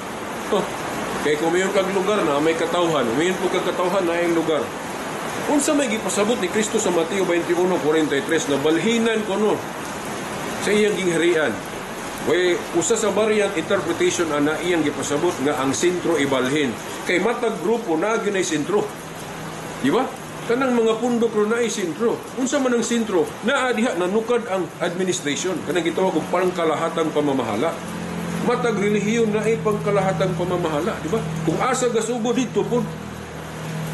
Kay kung mayon kag lugar na may katawhan, mayon po kag katawhan na yung lugar. Unsa may gipasabot ni Kristo sa Mateo 21:43 na balhinan kuno sa iyang gingharian. Way usa sa variant interpretation ana iyang gipasabot nga ang sentro ibalhin. Kay matag grupo na ginay sentro. Di ba? Kanang mga pundok ro na ay sentro. Unsa man ang sentro? Naa diha nanukad ang administration. Kanang gitawag og pangkalahatang pamamahala. Matag relihiyon na ay pangkalahatang pamamahala, di ba? Kung asa gasugod dito po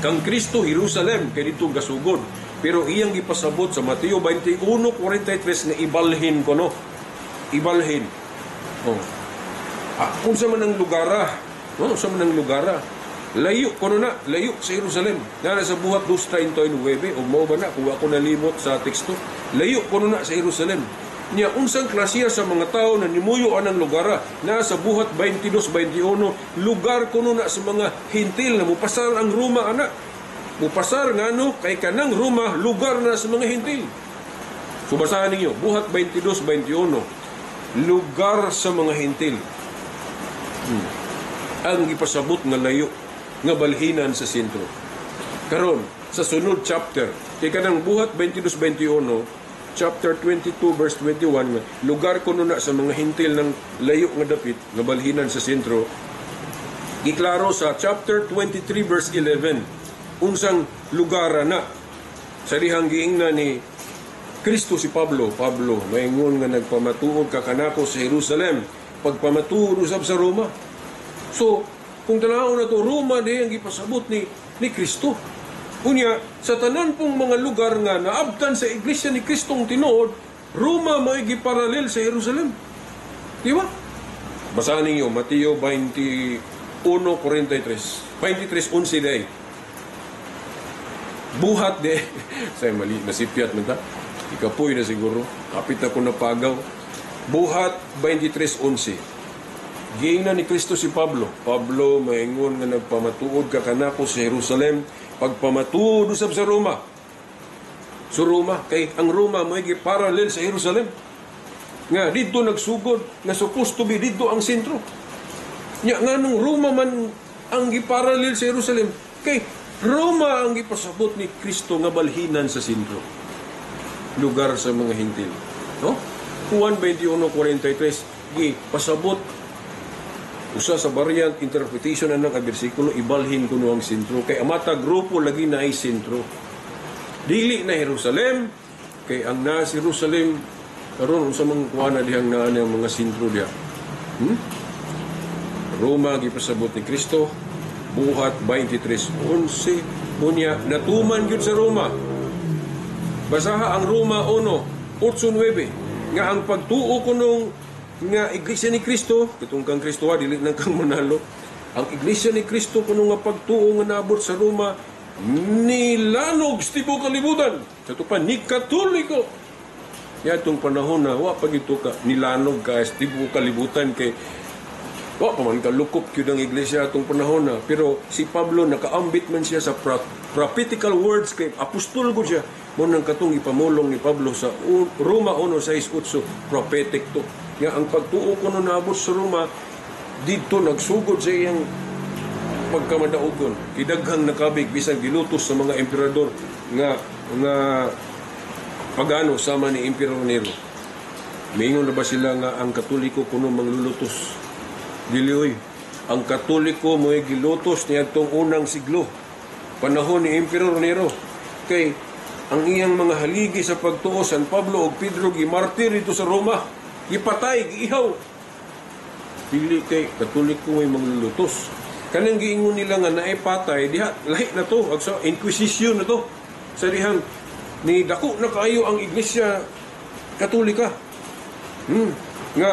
kang Kristo Jerusalem kay dito gasugod. Pero iyang gipasabot sa Mateo 21:43 nga ibalhin kuno. Ibalhin. Kung sa man ang lugara, sa man ang lugara, layo kuno na, layo sa Jerusalem. Na sa buhat 2:39 o mao ba na kung ako nalimot sa teksto, layo kuno na sa Jerusalem. Niya unsang klasiya sa mga tao na nimuyo anang lugara na sa buhat 22-21 lugar kuno na sa mga hintil na mupasar ang Roma ana. Mupasar ngano kay kanang Roma lugar na sa mga hintil. So basahan ninyo buhat 22-21 lugar sa mga hintil. Ang ipasabot nga layo nga balhinan sa sentro. Karon sa sunod chapter kay kanang buhat 22-21 chapter 22 verse 21 lugar kuno na sa mga hintil ng layo nga dapit nga balhinan sa sentro. Giklaro sa chapter 23 verse 11 unsang lugar na sa dihang giingna ni Kristo si Pablo maingon nga nagpamatuod ka kanako sa Jerusalem pagpamatuod usab sa Roma. So kung tanaw na to Roma di ang gipasabot ni Kristo. Unya, sa tanan pong mga lugar nga naabtan sa Iglesia ni Kristong tinuod, Roma maigi paralel sa Jerusalem. Di ba? Basahin ninyo, Mateo 21:43. 23:11 day. Buhat de. Say mali, nasipyat man ta. Ikapoy na siguro. Kapit ako na pagaw. Buhat 23:11. Giingnan ni Kristo si Pablo. Pablo, maingon nga nagpamatuod ka kanako sa Jerusalem, pagpamatuod usab sa Roma. So Roma, kay ang Roma maigi paralel sa Jerusalem. nga dito nagsugod nga supposed to be dito ang sentro. Nya nga nung Roma man ang giparalel sa Jerusalem, kay Roma ang gipasabot ni Kristo nga balhinan sa sentro. Lugar sa mga hintil. No? Juan 21:43 pasabot usa sa variant interpretation na ng bersikulo, ibalhin kuno ang sentro. Kay amata grupo lagi na ay sentro. Dili na Jerusalem, kay ang na Jerusalem karon sa mga kuana dihang naa ang mga sentro diha. Roma gipasabot ni Kristo, buhat 23:11 unya natuman gyud sa Roma. Basaha ang Roma 1:8-9 nga ang pagtuo kunong nga iglesia ni Kristo, katong kang Kristo dili nang kang manalo. Ang iglesia ni Kristo kuno nga pagtuo nga naabot sa Roma nilanog sa tibuok kalibutan. Sa tupan ni Katoliko. Ya itong panahon na wa pag ito ka nilanog ka sa tibuok kalibutan kay wa pa man kalukop gyud ang iglesia atong panahon na. Pero si Pablo nakaambit man siya sa prophetical words kay apostol gud siya. Mo nang katong ipamulong ni Pablo sa Roma 1:6-8 prophetic to. Nga ang pagtuo kuno naabot sa Roma dito nagsugod sa iyang pagkamadaogon. Kidaghang nakabig bisan gilutos sa mga emperador nga pagano sama ni Emperor Nero. Mingon na ba sila nga ang Katoliko kuno manglulutos? Dili oy. Ang Katoliko mo'y gilutos niadtong unang siglo. Panahon ni Emperor Nero. Kay ang iyang mga haligi sa pagtuo San Pablo ug Pedro gimartir dito sa Roma. Gipatay, giihaw. Dili kay Katoliko may manglulutos. Kanang giingon nila nga naay patay diha lahi na to, sa Inquisition na to. Sa dihang ni dako na kaayo ang Iglesia Katolika. Nga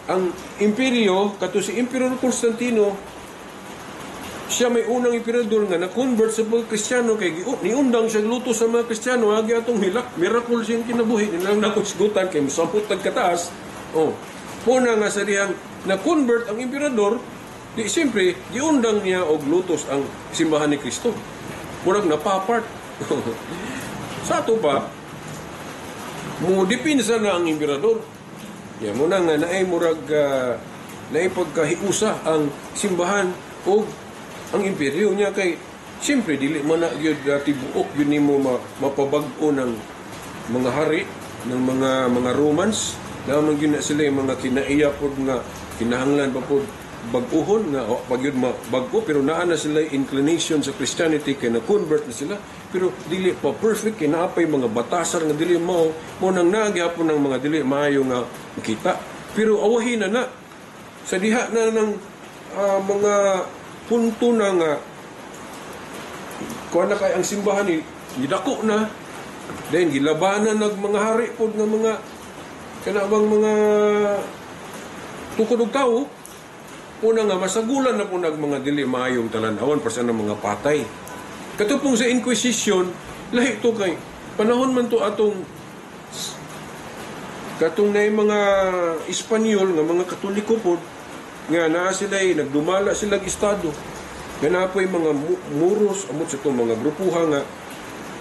ang imperyo kato si Emperor Constantino, siya may unang emperador nga na-convert sa mga Kristiyano kay niundang siya luto sa mga Kristiyano agi atong hilak miracle siyang kinabuhi nilang nakusgutan kay mosampot tagkataas. Muna nga sa dihang na-convert ang emperador, di siyempre giundang niya og lutos ang simbahan ni Kristo. Murag napapart. Sa ato pa mo dipinsa na ang emperador. Ya muna nga naay murag naay pagkahiusa ang simbahan o ang imperyo niya kay siyempre dili man na gyud tibuok yun nimo mapabag-o ng mga hari ng mga Romans naman gyud na sila yung mga kinaiya pod nga kinahanglan pa pod bag-uhon nga pag yun bag-o pero naa na sila inclination sa Christianity kay na-convert na sila pero dili pa perfect kay naapay mga batasan nga dili mo nang nagyapon ng mga dili maayo nga makita pero awahin na sa diha na ng mga punto na nga kuha na kay ang simbahan ni gidako na then gilabanan ng mga hari pod nga mga kanabang mga tukod og tawo una nga masagulan na po mga dili maayong talan-awan para sa mga patay. Katupong sa Inquisition, lahi to kay panahon man to atong katong na mga Espanyol nga mga Katoliko po nga naa sila nagdumala silang estado. Nga na po mga muros amot sa itong mga grupuha nga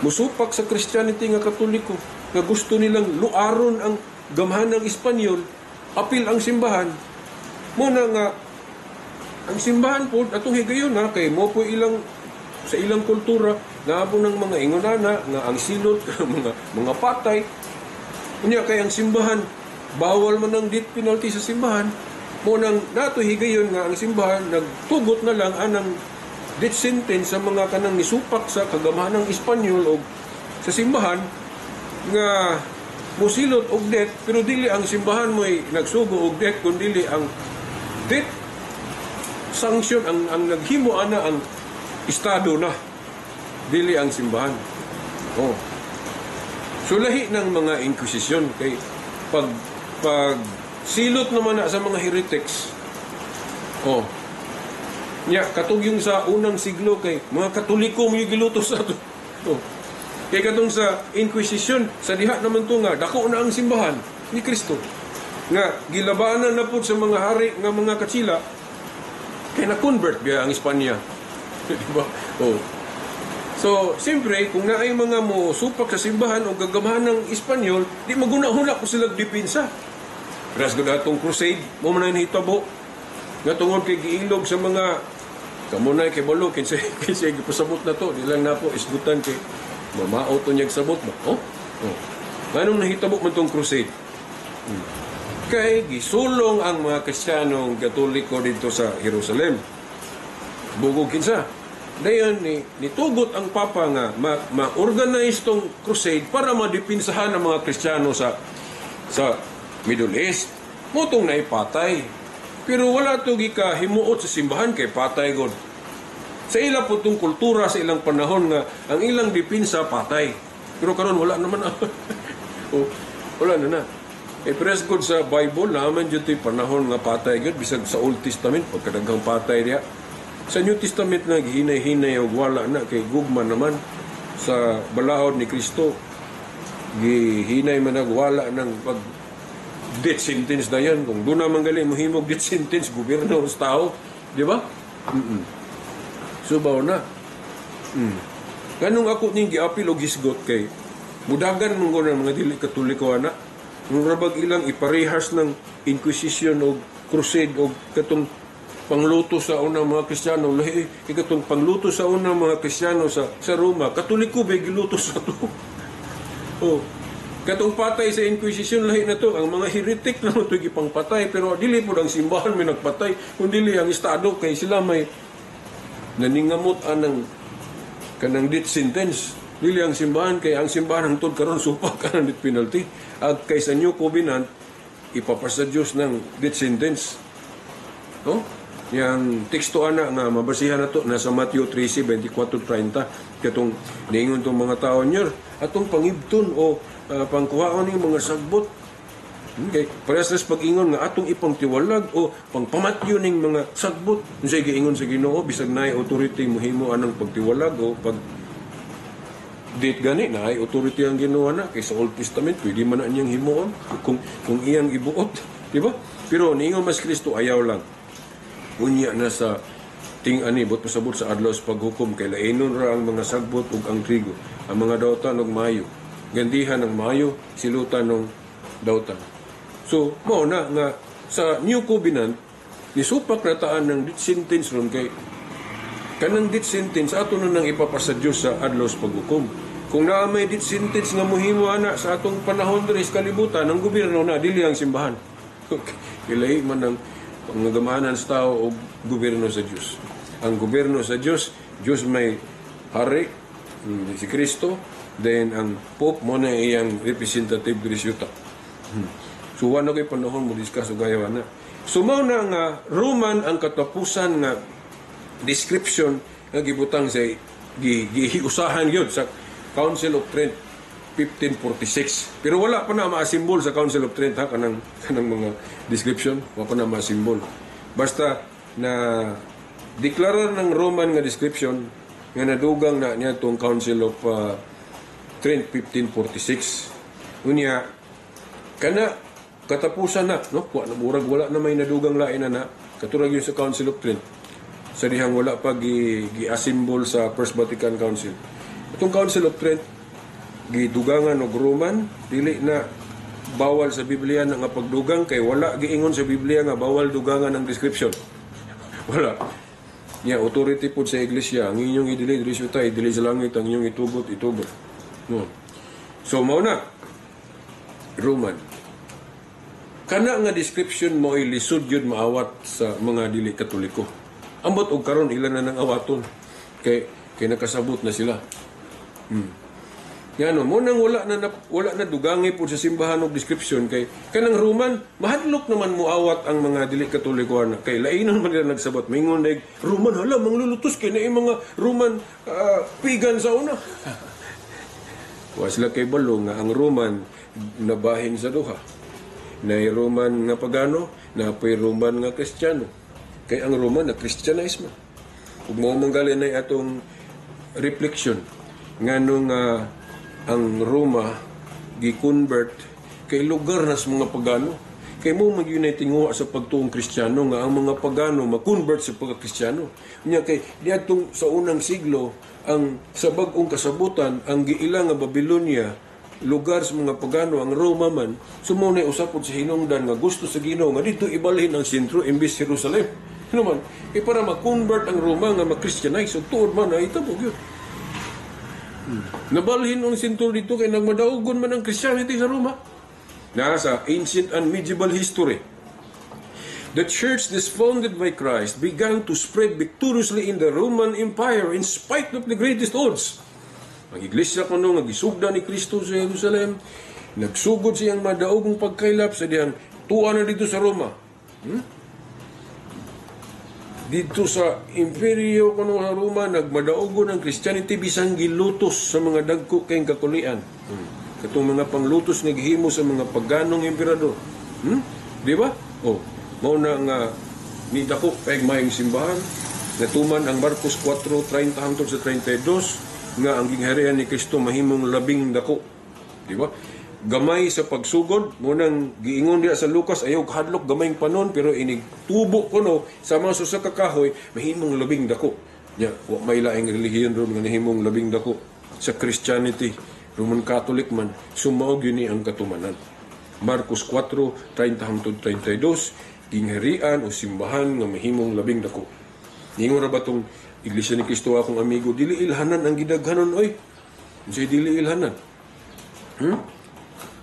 musupak sa Christianity nga Katoliko nga gusto nilang luaron ang gamhanang Espanyol, apil ang simbahan. Muna nga ang simbahan po atong higayon na kay mo po ilang sa ilang kultura naabo ng mga ingonana nga ang silot mga patay unya kay ang simbahan bawal man ang death penalty sa simbahan mo nang nato higayon nga ang simbahan nagtugot na lang anang death sentence sa mga kanang nisupak sa kagamhanang Espanyol o sa simbahan nga musilot og death pero dili ang simbahan mo'y nagsugo og death kundi ang death sanction ang naghimo ana ang estado na dili ang simbahan. So lahi ng mga inquisition kay pag silot naman na sa mga heretics. Nya katong yung sa unang siglo kay mga Katoliko may gilutos sa to. Kay katong sa inquisition sa diha naman to nga dako na ang simbahan ni Kristo. Nga gilabanan na pud sa mga hari nga mga katsila kaya na-convert biya ang Espanya. Diba? So, siyempre, kung naay mga mo supak sa simbahan o gagamahan ng Espanyol, di maguna-huna ko sila dipinsa. Ras gud atong crusade, mo man hitabo. Nga tungod kay giilog sa mga kamunay kay balo kinsay kinsay gipasabot na to, dilang napo isgutan kay mamao to niyag sabot ba? Oh. Nganong nahitabo man tong crusade? Kay gisulong ang mga Kristiyanong Katoliko dito sa Jerusalem. Bugog kinsa. Dayon nitugot ang Papa nga ma-organize tong crusade para madipinsahan ang mga Kristiyano sa Middle East. Motong naipatay. Pero wala to gikahimuot sa simbahan kay patay god. Sa ila po tong kultura sa ilang panahon nga ang ilang dipinsa patay. Pero karon wala naman. Wala na. Press god sa Bible naman jud to'y panahon nga patay god bisag sa Old Testament pagkadaghang patay diya. Sa New Testament na gihinay-hinay og wala na kay gugma naman sa balaod ni Kristo. Gihinay man og wala ng pag death sentence na yan. Kung doon naman galing mohimog death sentence, gobyerno sa tao. Di ba? Subaw na. Ganong ako ning giapil og hisgot kay budagan mong ko ng mga dili katoliko ana. Nung rabag ilang iparehas ng Inquisition o Crusade o katong pangluto sa unang mga Kristiyano. Lahi, katong pangluto sa unang mga Kristiyano sa Roma. Katoliko ba giluto sa to? Katong patay sa Inquisition lahi na to, ang mga heretic na ito gipangpatay, pero dili po ang simbahan may nagpatay, kung dili ang Estado, kay sila may naningamot anang kanang death sentence. Dili ang simbahan, kay ang simbahan hangtod karon supak ka ng death penalty. At kay sa New Covenant, ipapasa Diyos ng death sentence. No? Yang teksto ana nga mabasihan na to, nasa Matthew 13:24-30, katong niingon tong mga tao niyo, atong pangibton o pangkuhaon ng mga sagbot. Okay. Parehas pag-ingon nga atong ipangtiwalag o pangpamatyo ning mga sagbot. Unsay giingon sa Ginoo bisag naay authority mohimo anang pagtiwalag o pag date gani na ay authority ang Ginoo na kay sa Old Testament pwede man na niyang himuon kung iyang ibuot, di ba? Pero niingon mas Kristo ayaw lang. Unya na sa ting-ani bot pasabot sa adlaw sa paghukom kay lainon ra ang mga sagbot ug ang trigo, ang mga dawtan ug mayo. Gandihan ng mayo, silutan ng dawtan. So, mao na nga sa New Covenant, nisupak na taan ng death sentence ron kay kanang death sentence ato na nang ipapasa Diyos sa adlaw sa paghukom. Kung naa may death sentence nga mohimo ana sa atong panahon diri sa kalibutan, ang gobyerno na dili ang simbahan. Ilay man ang pangagamahanan sa tao o gobyerno sa Diyos. Ang gobyerno sa Diyos, Diyos may hari, si Kristo, then ang Pope mo na iyang representative Grisyuta. So wala kay panahon mo discuss og gayaw na. So mao na nga Roman ang katapusan nga description nga gibutang sa giusahan gyud sa Council of Trent 1546. Pero wala pa na maasimbol sa Council of Trent kanang mga description, wala pa na maasimbol. Basta na deklarar ng Roman nga description nga nadugang na niya tong Council of Trent 1546. Unya kana katapusan na, no? Murag wala na may nadugang lain na katurag yun sa Council of Trent. Sa dihang wala pa gi-asimbol sa First Vatican Council. Itong Council of Trent gidugangan og Roman, dili na bawal sa Biblia nga pagdugang kay wala giingon sa Biblia nga bawal dugangan ang description. Wala. Nya authority pud sa iglesia, ang inyong idili diri sa langit, ang inyong itugot. No. So mao na Roman. Kana nga description mo ay lisod yun maawat sa mga dili Katoliko. Ambot og karon ilan na nang awaton kay nakasabot na sila. Yan mo nang wala na dugangi po sa simbahan og description kay kanang Roman mahadlok naman muawat ang mga dili Katoliko na kay lainon man nila nagsabot mingon dag Roman hala manglulutos kay na mga Roman pagan sa una. Wa sila kay balo nga ang Roman nabahin sa duha. Nay Roman nga pagano, napay Roman nga Kristiyano. Kay ang Roman na Christianize man. Ug mao manggali nay atong reflection nganong ang Roma gi-convert kay lugar nas mga pagano. Kay mo mag-unite tinguha sa pagtuong Kristiyano nga ang mga pagano ma-convert sa pagka-Kristiyano. Unya kay diadtong sa unang siglo ang sa bag-ong kasabutan ang giila nga Babylonia lugar sa mga pagano ang Roma man, sumunay usapod sa hinungdan nga gusto sa Ginoo nga dito ibalhin ang sentro imbis Jerusalem. Ano man, para mag-convert ang Roma nga mag-Christianize, so tuod man na itabog yun. Nabalhin ang sentro dito kay nagmadaugon man ang Christianity sa Roma. Nasa ancient and medieval history, the church that's founded by Christ began to spread victoriously in the Roman Empire in spite of the greatest odds. Ang iglesia kuno nga gisugda ni Kristo sa Jerusalem, nagsugod siyang madaogong pagkailap sa diyan tuwa na dito sa Roma. Dito sa imperyo kuno sa Roma nagmadaogon ang Christianity bisang gilutos sa mga dagko kayong kakulian. Katong mga panglutos nga gihimo sa mga paganong emperador. Di ba? Mao na nga ni dako kay mayong simbahan natuman ang Marcos 4:30 hangtod sa 32 nga ang gingharian ni Kristo mahimong labing dako. Di ba? Gamay sa pagsugod, munang giingon diya sa Lucas, ayaw hadlok gamayng panon, pero inig tubo kuno sa mga susa ka kahoy, mahimong labing dako. Ya, wa may laing relihiyon ron nga nahimong labing dako. Sa Christianity, Roman Catholic man, sumaog yun ang katumanan. Marcos 4:30 hangtod 32, gingharian o simbahan nga mahimong labing dako. Ningon ra ba tong Iglesia ni Kristo akong amigo, dili ilhanan ang gidaghanon oy. Unsay dili ilhanan?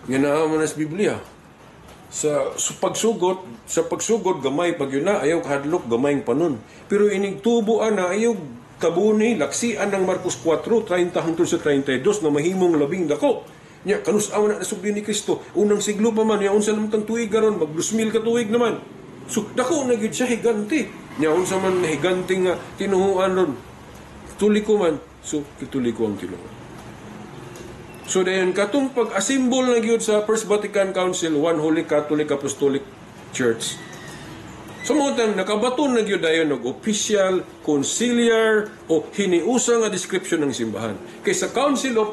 Nga naaman sa Biblia. Sa pagsugod gamay pag yun na ayaw kahadlok gamayng panon. Pero inigtubuan na ayaw kabuni laksian ng Marcos 4:30 hangtod sa 32 na mahimong labing dako. Nya kanus-aw na nasugdi ni Kristo. Unang siglo pa man, ya unsa naman tang tuig karon mag 2,000 ka tuig naman. So dako na gid siya higanti. Nya unsa man na higanti nga tinuhuan ron. Tuliko man, so kituliko ang tinuod. So dayon katong pag-asimbol na gyud sa First Vatican Council, One Holy Catholic Apostolic Church. Sumutang nakabaton na gyud dayon og official, conciliar o hiniusa nga description ng simbahan. Kay sa Council of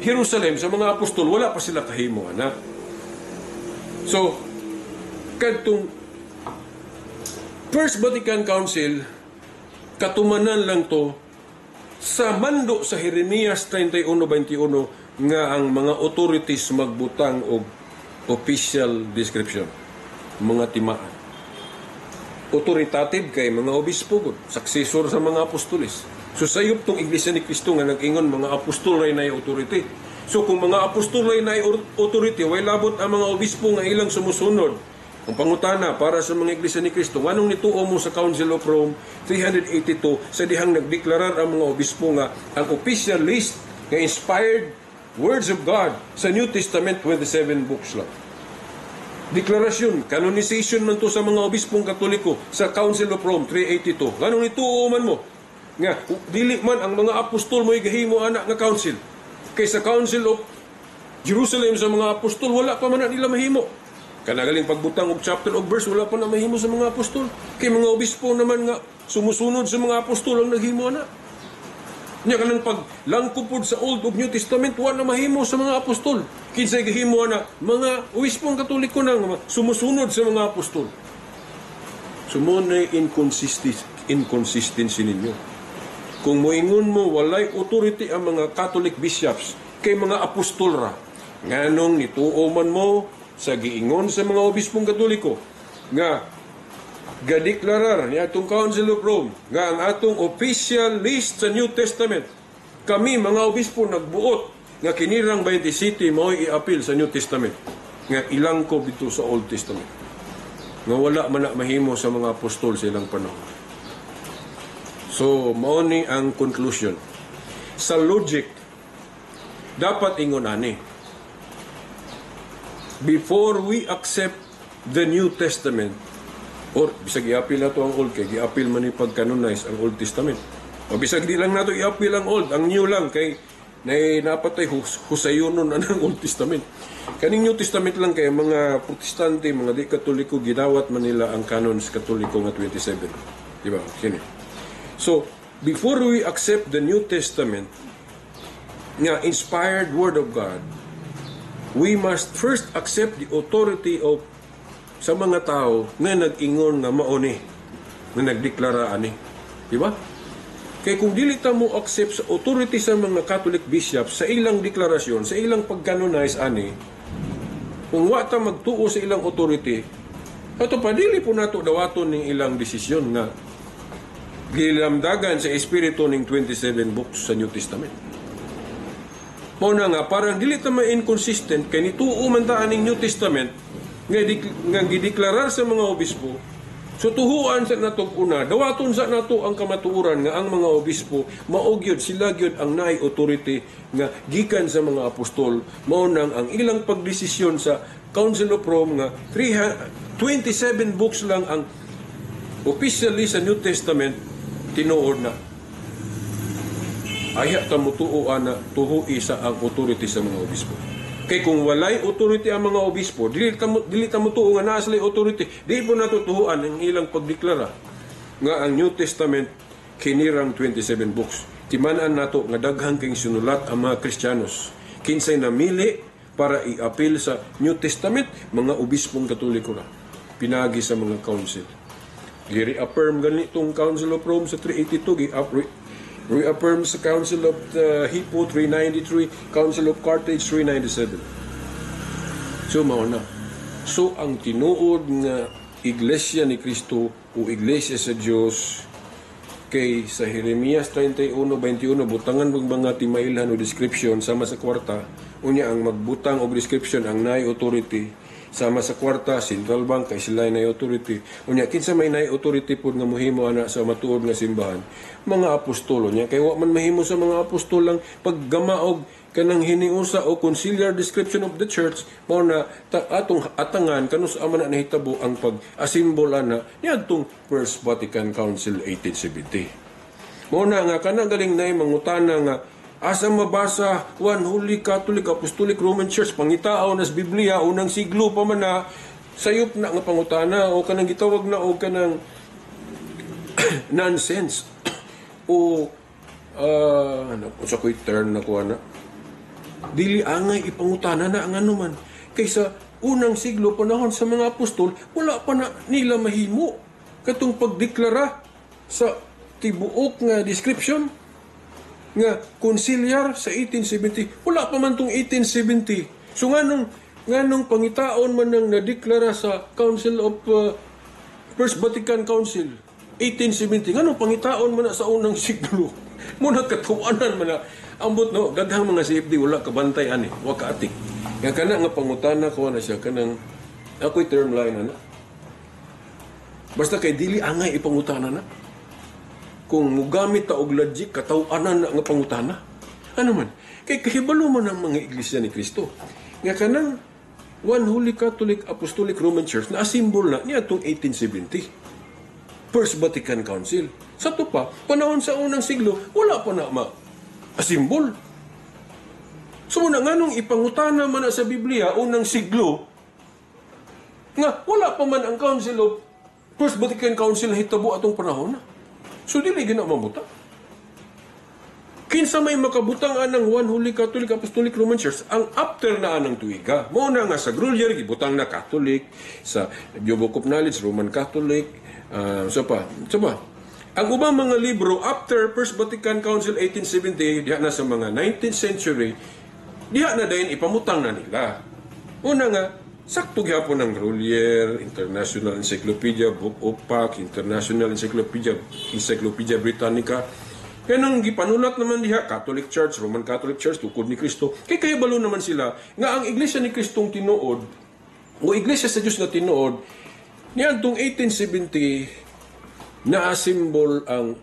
Jerusalem sa mga apostol wala pa sila kahimo ana. So kadtong First Vatican Council katumanan lang to sa mando sa Jeremias 31:21 nga ang mga authorities magbutang og official description, mga timaan. Authoritative kay mga obispo, successor sa mga apostoles. So sayop tong Iglesia ni Kristo nga nag-ingon mga apostol ray na authority. So kung mga apostol ray na authority, way labot ang mga obispo nga ilang sumusunod. Ang pangutana para sa mga Iglesia ni Kristo, anong nituo mo sa Council of Rome 382 sa dihang nagdeklarar ang mga obispo nga ang official list nga inspired words of God sa New Testament 27 books lang. Deklarasyon, canonization man to sa mga obispong Katoliko sa Council of Rome 382. Anong nituo man mo? Nga, dili man ang mga apostol mo igahimo anak nga council. Kay sa Council of Jerusalem sa mga apostol, wala pa man nila mahimo. Kanagaling pagbutang og chapter og verse, wala pa na mahimo sa mga apostol. Kay mga obispo naman nga sumusunod sa mga apostol ang naghimo na. Nya kanang paglangkupod sa Old ug New Testament wala na mahimo sa mga apostol. Kinsay gahimo na mga obispong Katoliko na nga sumusunod sa mga apostol. Sumunay inconsistency ninyo. Kung moingon mo walay authority ang mga Catholic bishops kay mga apostol ra, nganong nituo man mo sa giingon sa mga obispong Katoliko nga gadeklarar ni atong Council of Rome nga ang atong official list sa New Testament, kami mga obispo nagbuot nga kinirang 27 mao i-appeal sa New Testament nga ilang ko dito sa Old Testament nga wala man na mahimo sa mga apostol sa ilang panahon. So mao ni ang conclusion. Sa logic dapat ingon ani, before we accept the New Testament, or bisag i-appeal nato ang Old, kay i-appeal man ni pag-canonize ang Old Testament. O bisag di lang nato i-appeal ang Old, ang New lang, kay napatay husayonon na ng Old Testament. Kaning New Testament lang kay mga Protestante, mga di Katoliko, ginawat man nila ang canons Katoliko nga 27. Diba? Sino? So, before we accept the New Testament, nga inspired Word of God, we must first accept the authority of sa mga tao nga nag-ingon nga mauni, nga nagdeklara ani. Di ba? Kay kung dili ta mo accept sa authority sa mga Catholic bishops sa ilang deklarasyon, sa ilang pag-canonize ani, kung wa ta magtuo sa ilang authority, ato pa dili po nato dawaton ning ilang desisyon nga gilamdagan sa espiritu ning 27 books sa New Testament. Mao na nga parang dili ta ma-inconsistent kay nituo man ta aning New Testament nga gideklarar sa mga obispo. So tuhuan sa nato una, dawaton sa nato ang kamatuoran nga ang mga obispo maugyod sila gyud ang naay authority nga gikan sa mga apostol. Mao nang ang ilang pagdesisyon sa Council of Rome nga 27 books lang ang officially sa New Testament tinuod na. Aya ta mutuoan na tuhui sa ang authority sa mga obispo. Kay kung walay authority ang mga obispo, dili ta mutuo nga naa sila authority, di po natutuhuan ang ilang pagdeklara nga ang New Testament kinirang 27 books. Timanan nato nga daghang kay sinulat ang mga Kristiyanos kinsay namili para i-appeal sa New Testament, mga obispong Katoliko na pinagi sa mga council. Gi-reaffirm ganitong Council of Rome sa 382, reaffirm sa Council of Hippo 393, Council of Carthage 397. So mao na. So ang tinuod nga Iglesia ni Cristo o Iglesia sa Dios kay sa Jeremias 31:21 butangan ng mga timailhan o description sama sa kwarta unya ang magbutang og description ang naay authority sama sa kwarta central bank kay sila nay authority unya kinsa may nay authority pud nga mohimo ana sa matuod nga simbahan mga apostolo nya kay wa man mahimo sa mga apostol lang paggamaog kanang hiniusa o conciliar description of the church mao na atong atangan kanus man na nahitabo ang pag-asimbol ana niadtong First Vatican Council 1870. Mao na nga kanang galing nay mangutana nga asa mabasa One Holy Catholic Apostolic Roman Church pangitao nas Biblia unang siglo pa man na sayop na nga pangutana o kanang gitawag na o kanang nonsense o ano sa ko'y term na kuha na dili angay ipangutana na ang anuman kaysa unang siglo panahon sa mga apostol wala pa na nila mahimo katong pagdeklara sa tibuok nga description nga conciliar sa 1870 wala pa man tong 1870 so nganong pangitaon man nang nadeklara sa Council of First Vatican Council 1870 nganong pangitaon man na sa unang siglo muna katuanan man na ambot no daghang mga CFD wala kabantay ani wa kaatik nga kana nga pangutana ko na siya kanang ako'y term line ana basta kay dili angay ipangutana na kung mugamit ta og logic kataw-anan na nga pangutana ano man kay kahibalo man ang mga iglesia ni Kristo nga kanang One Holy Catholic Apostolic Roman Church na simbol na niya itong 1870 First Vatican Council sa to pa panahon sa unang siglo wala pa na asimbol. So na nganong ipangutana man sa Biblia unang siglo nga wala pa man ang Council of First Vatican Council hitabo atong panahon na. So dili gina mabuta. Kinsa may makabutang anang One Holy Catholic Apostolic Roman Church ang after na anang tuiga. Mao na nga sa Grolier gibutang na Catholic, sa Book of Knowledge Roman Catholic, so pa. Ang ubang mga libro after First Vatican Council 1870 diha na sa mga 19th century diha na dayon ipamutang na nila. Una nga sakto gyapon ang Grolier, International Encyclopedia Book of Pax, International Encyclopedia Britannica. Kanang gipanulat naman diha Catholic Church, Roman Catholic Church, tukod ni Kristo. Kay kahibalo naman sila nga ang Iglesia ni Kristong tinuod o Iglesia sa Dios nga tinuod niadtong 1870 na-asimbol ang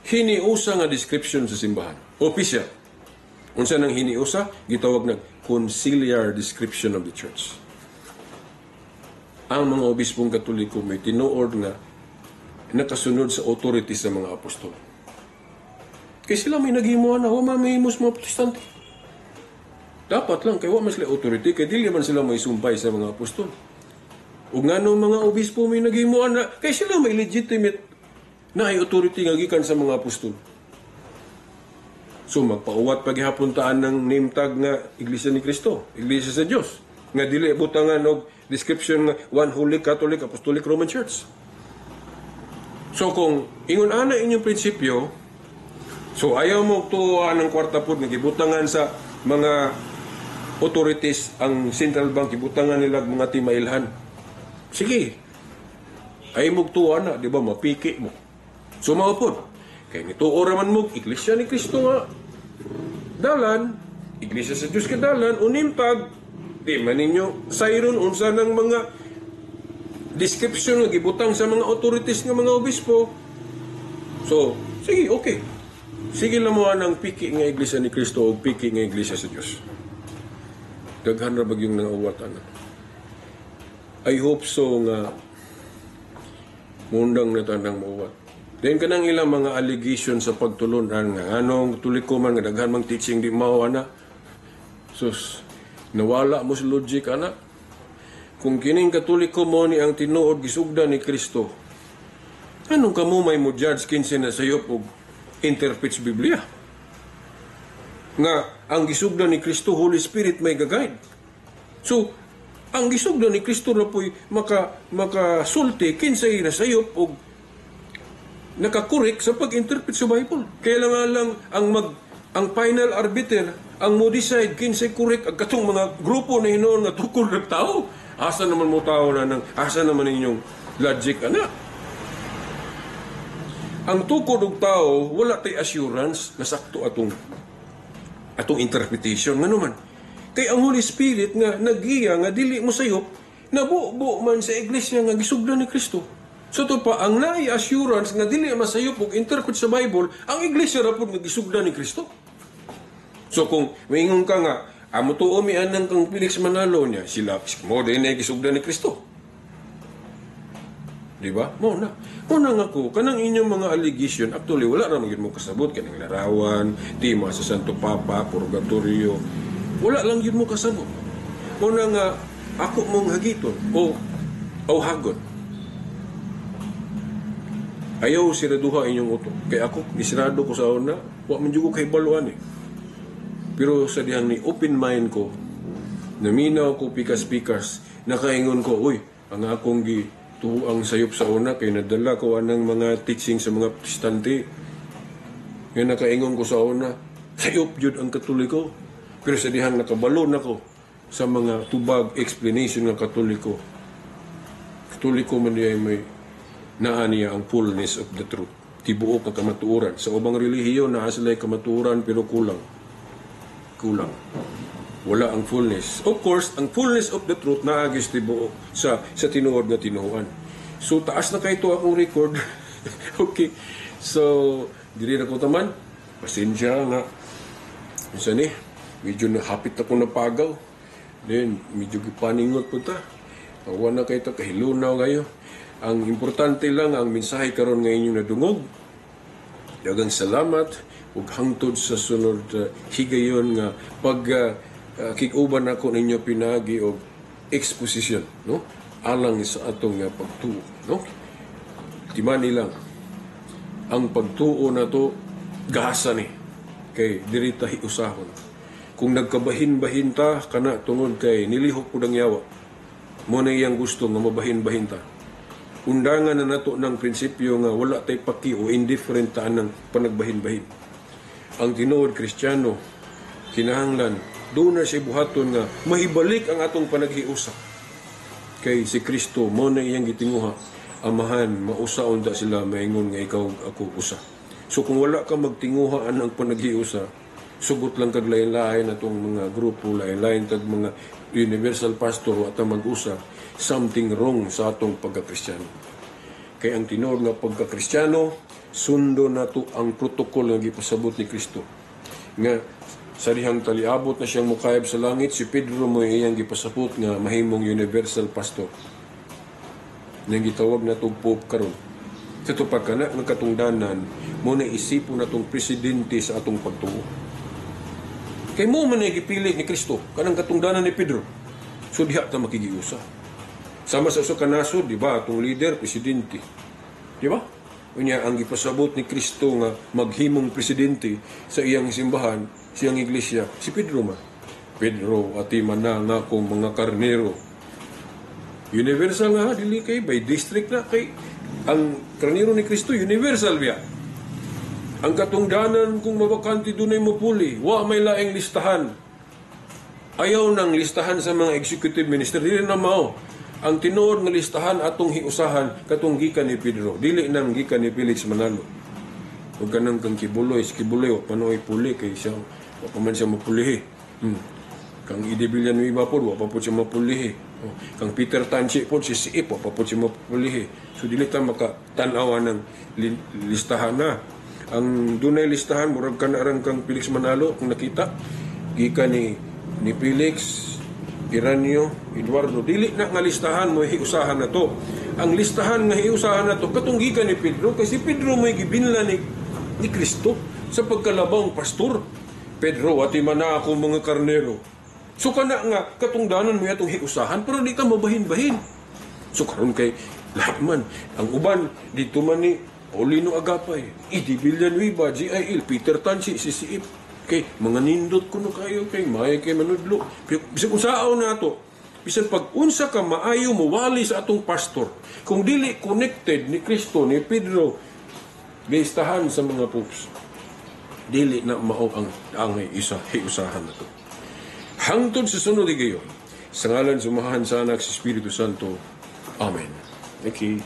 hiniusa nga description sa simbahan. Official. Unsa nang hiniusa? Gitawag na conciliar description of the church. Ang mga obispong Katoliko may tinuod nga nakasunod sa authority sa mga apostol. Kaya sila may naghimuan na, wa mahimos mga protestante. Dapat lang, kaya wa man sila authority, kaya dili man sila may sumpay sa mga apostol. O nga nung mga obispo may naghimuan na, kaya sila may legitimate na ay authority nga gikan sa mga apostol. So magpauwat paghihapon taan ng name tag nga Iglesia ni Cristo, Iglesia sa Dios, nga dili butangan og description nga One Holy Catholic Apostolic Roman Church. So kung ingon ana inyong prinsipyo, So ayaw mo tuwa ng kwarta po, nagibutangan sa mga authorities, ang central bank, gibutangan nila mga timailhan. Sige, ay mo tuwa na, di ba, mapiki mo. So mga po, kaya nito oraman mo, Iglesia ni Kristo nga, dalan, Iglesia sa Diyos ka dalan, unimpag, di man ninyo, sayron, unsa ng mga description nga gibutang sa mga authorities ng mga obispo. So, sige, okay. Sige lang mo ng piki nga Iglesia ni Kristo o piki nga Iglesia sa Diyos. Daghan ra bagyong nangawatan. I hope so nga mundang na tanang mauwat. Then kanang ilang mga allegation sa pagtulunan nga anong tulikuman nga daghan mang teaching di mao ana. Sus, nawala mo sa logic ana. Kung kining katoliko mo ni ang tinuod gisugdan ni Kristo, anong kamo may mo judge kinsa na sayop og interprets Biblia? Nga ang gisugdan ni Kristo, Holy Spirit may gagayad. So, ang gisugdan ni Kristo na po'y makasulti kinsay na sayop og nakakorek sa pag-interpret sa Bible. Kaya lang ang final arbiter ang mo decide kinsay korek ang katong mga grupo na hinoon nga tukod ng tao. Asa naman mo tao na asa naman ninyong logic ana? Ang tukod og tao wala tay assurance na sakto atong interpretation ngano man. Kay ang Holy Spirit nga nagiya nga dili mo sayop nabuo man sa iglesia nga gisugdan ni Kristo. So to pa ang naay assurance nga dili masayop og interpret sa Bible, ang iglesia ra pud nga gisugdan ni Kristo. So kung maingon ka nga amo tuo mi anang kang Felix Manalo niya sila mo din ay gisugdan ni Kristo. Di ba? Mo na nga ko kanang inyong mga allegation actually wala ra magid mo kasabot kanang larawan, tima sa Santo Papa, purgatorio. Wala lang yun mo kasabot. Mo na nga ako mong hagiton o hagon. Ayaw siraduha inyong utok. Kaya ako, gisirado ko sa una, wa man jud ko kay baluan eh. Pero sa dihang ni open mind ko, naminaw ko pikas-pikas, nakaingon ko, uy, ang akong tuang sayop sa una, kay nadala ko anang mga teaching sa mga protestante. Kaya nakaingon ko sa una, sayop jud ang katoliko. Pero sa dihang nakabalon ako sa mga tubag explanation ng katoliko. Katoliko man niya may naa niya ang fullness of the truth. Tibuok ang kamatuoran. Sa ubang relihiyon, naa sila'y kamatuoran pero kulang. Wala ang fullness. Of course, ang fullness of the truth naagis tibuok sa tinuod na tinuan. So, taas na kayo ito akong record. Okay. So, diri na ko taman. Pasensya nga. Isa ni, medyo nahapit ako na pagaw. Then, medyo gipaningot po ta. Awa na kayo ito, kahilunaw kayo. Ang importante lang, ang mensahe karon nga inyong nadungog. Dagang salamat ug hangtod sa sunod higayon nga pag kikuban ako ninyo pinagi og exposition, no? Alang sa atong pagtuo, no? Timan nilang ang pagtuo na to gasa ni kay diri ta hiusahon. Kung nagkabahin-bahin ta kana tungod kay nilihok pud ang yawa. Mo na iyang gusto nga mabahin-bahin ta. Undangan na nato ng prinsipyo nga wala tay paki o indifferent ta ng panagbahin-bahin. Ang tinuod Kristiyano kinahanglan doon na siya buhaton nga mahibalik ang atong panaghiusa. Kay si Kristo mo na iyang gitinguha, amahan mausaon da sila maingon nga ikaw ako usa. So kung wala ka magtinguhaan ang panaghiusa, sugot lang kag lain-lain atong mga grupo, lain-lain kag mga universal pastor at mag-usa, something wrong sa atong pagka-Kristiyano. Kaya ang tinuod nga pagka-Kristiyano, sundo na to ang protokol nga gipasabot ni Kristo. Nga sa dihang taliabot na siyang mukayab sa langit, si Pedro mo iyang gipasabot nga mahimong universal pastor. Nang gitawag na tong Pope karon. Sa to pagkana ng katungdanan, mo na isipon na tong presidente sa atong pagtuo. Kay mo man ay gipili ni Kristo, kanang katungdanan ni Pedro. So diha ta makigiusa. Sama sa usa ka nasod, di ba, atong leader, presidente. Di ba? Unya ang gipasabot ni Kristo nga maghimong presidente sa iyang simbahan, siyang iglesia, si Pedro man. Pedro, ati man na nga kong mga karnero. Universal nga, dili kay by district na kay ang karnero ni Kristo universal biya. Ang katungdanan kung mabakante dunay mapuli, wa may laing listahan. Ayaw ng listahan sa mga executive minister, dili na mao. Ang tinuod nga listahan atong hiusahan katong gikan ni Pedro, dili nang gikan ni Felix Manalo. Ug kanang kang kibuloy wa panoy puli kay siya wa pa man siya mapulihi. Kang Ide Villanueva po, wa pa po siya mapulihi. Kang Peter Tanchi po, si Siip, wa pa po siya mapulihi. So, dili ta makatanawa ng listahan na. Ang dunay listahan, murag ka na rin kang Felix Manalo, kung nakita, gika ni Felix, Iranio, Eduardo, dili na nga listahan mo hiusahan na to. Ang listahan nga hiusahan na to, katong gika ni Pedro, kasi Pedro mo'y gibinla ni Kristo sa pagkalabang pastor. Pedro, ati man na ako mga karnero. So kana nga, katungdanan mo itong hiusahan, pero di ka mabahin-bahin. So karon kay lahat man, ang uban, dito man ni Paulino Agapay, Ide Villanueva, G.I.L., Peter Tansi, CCF, kay mga nindot kuno kayo, kay Maya kay Manudlo. Bisan kung saaw na to, bisan pag-unsa ka maayo mo wali sa atong pastor, kung dili connected ni Kristo, ni Pedro, listahan sa mga popes, dili na mao ang hiusahan na to. Hangtod sa sunod igayon, sa ngalan sumahan sa anak sa Espiritu Santo. Amen. Okay.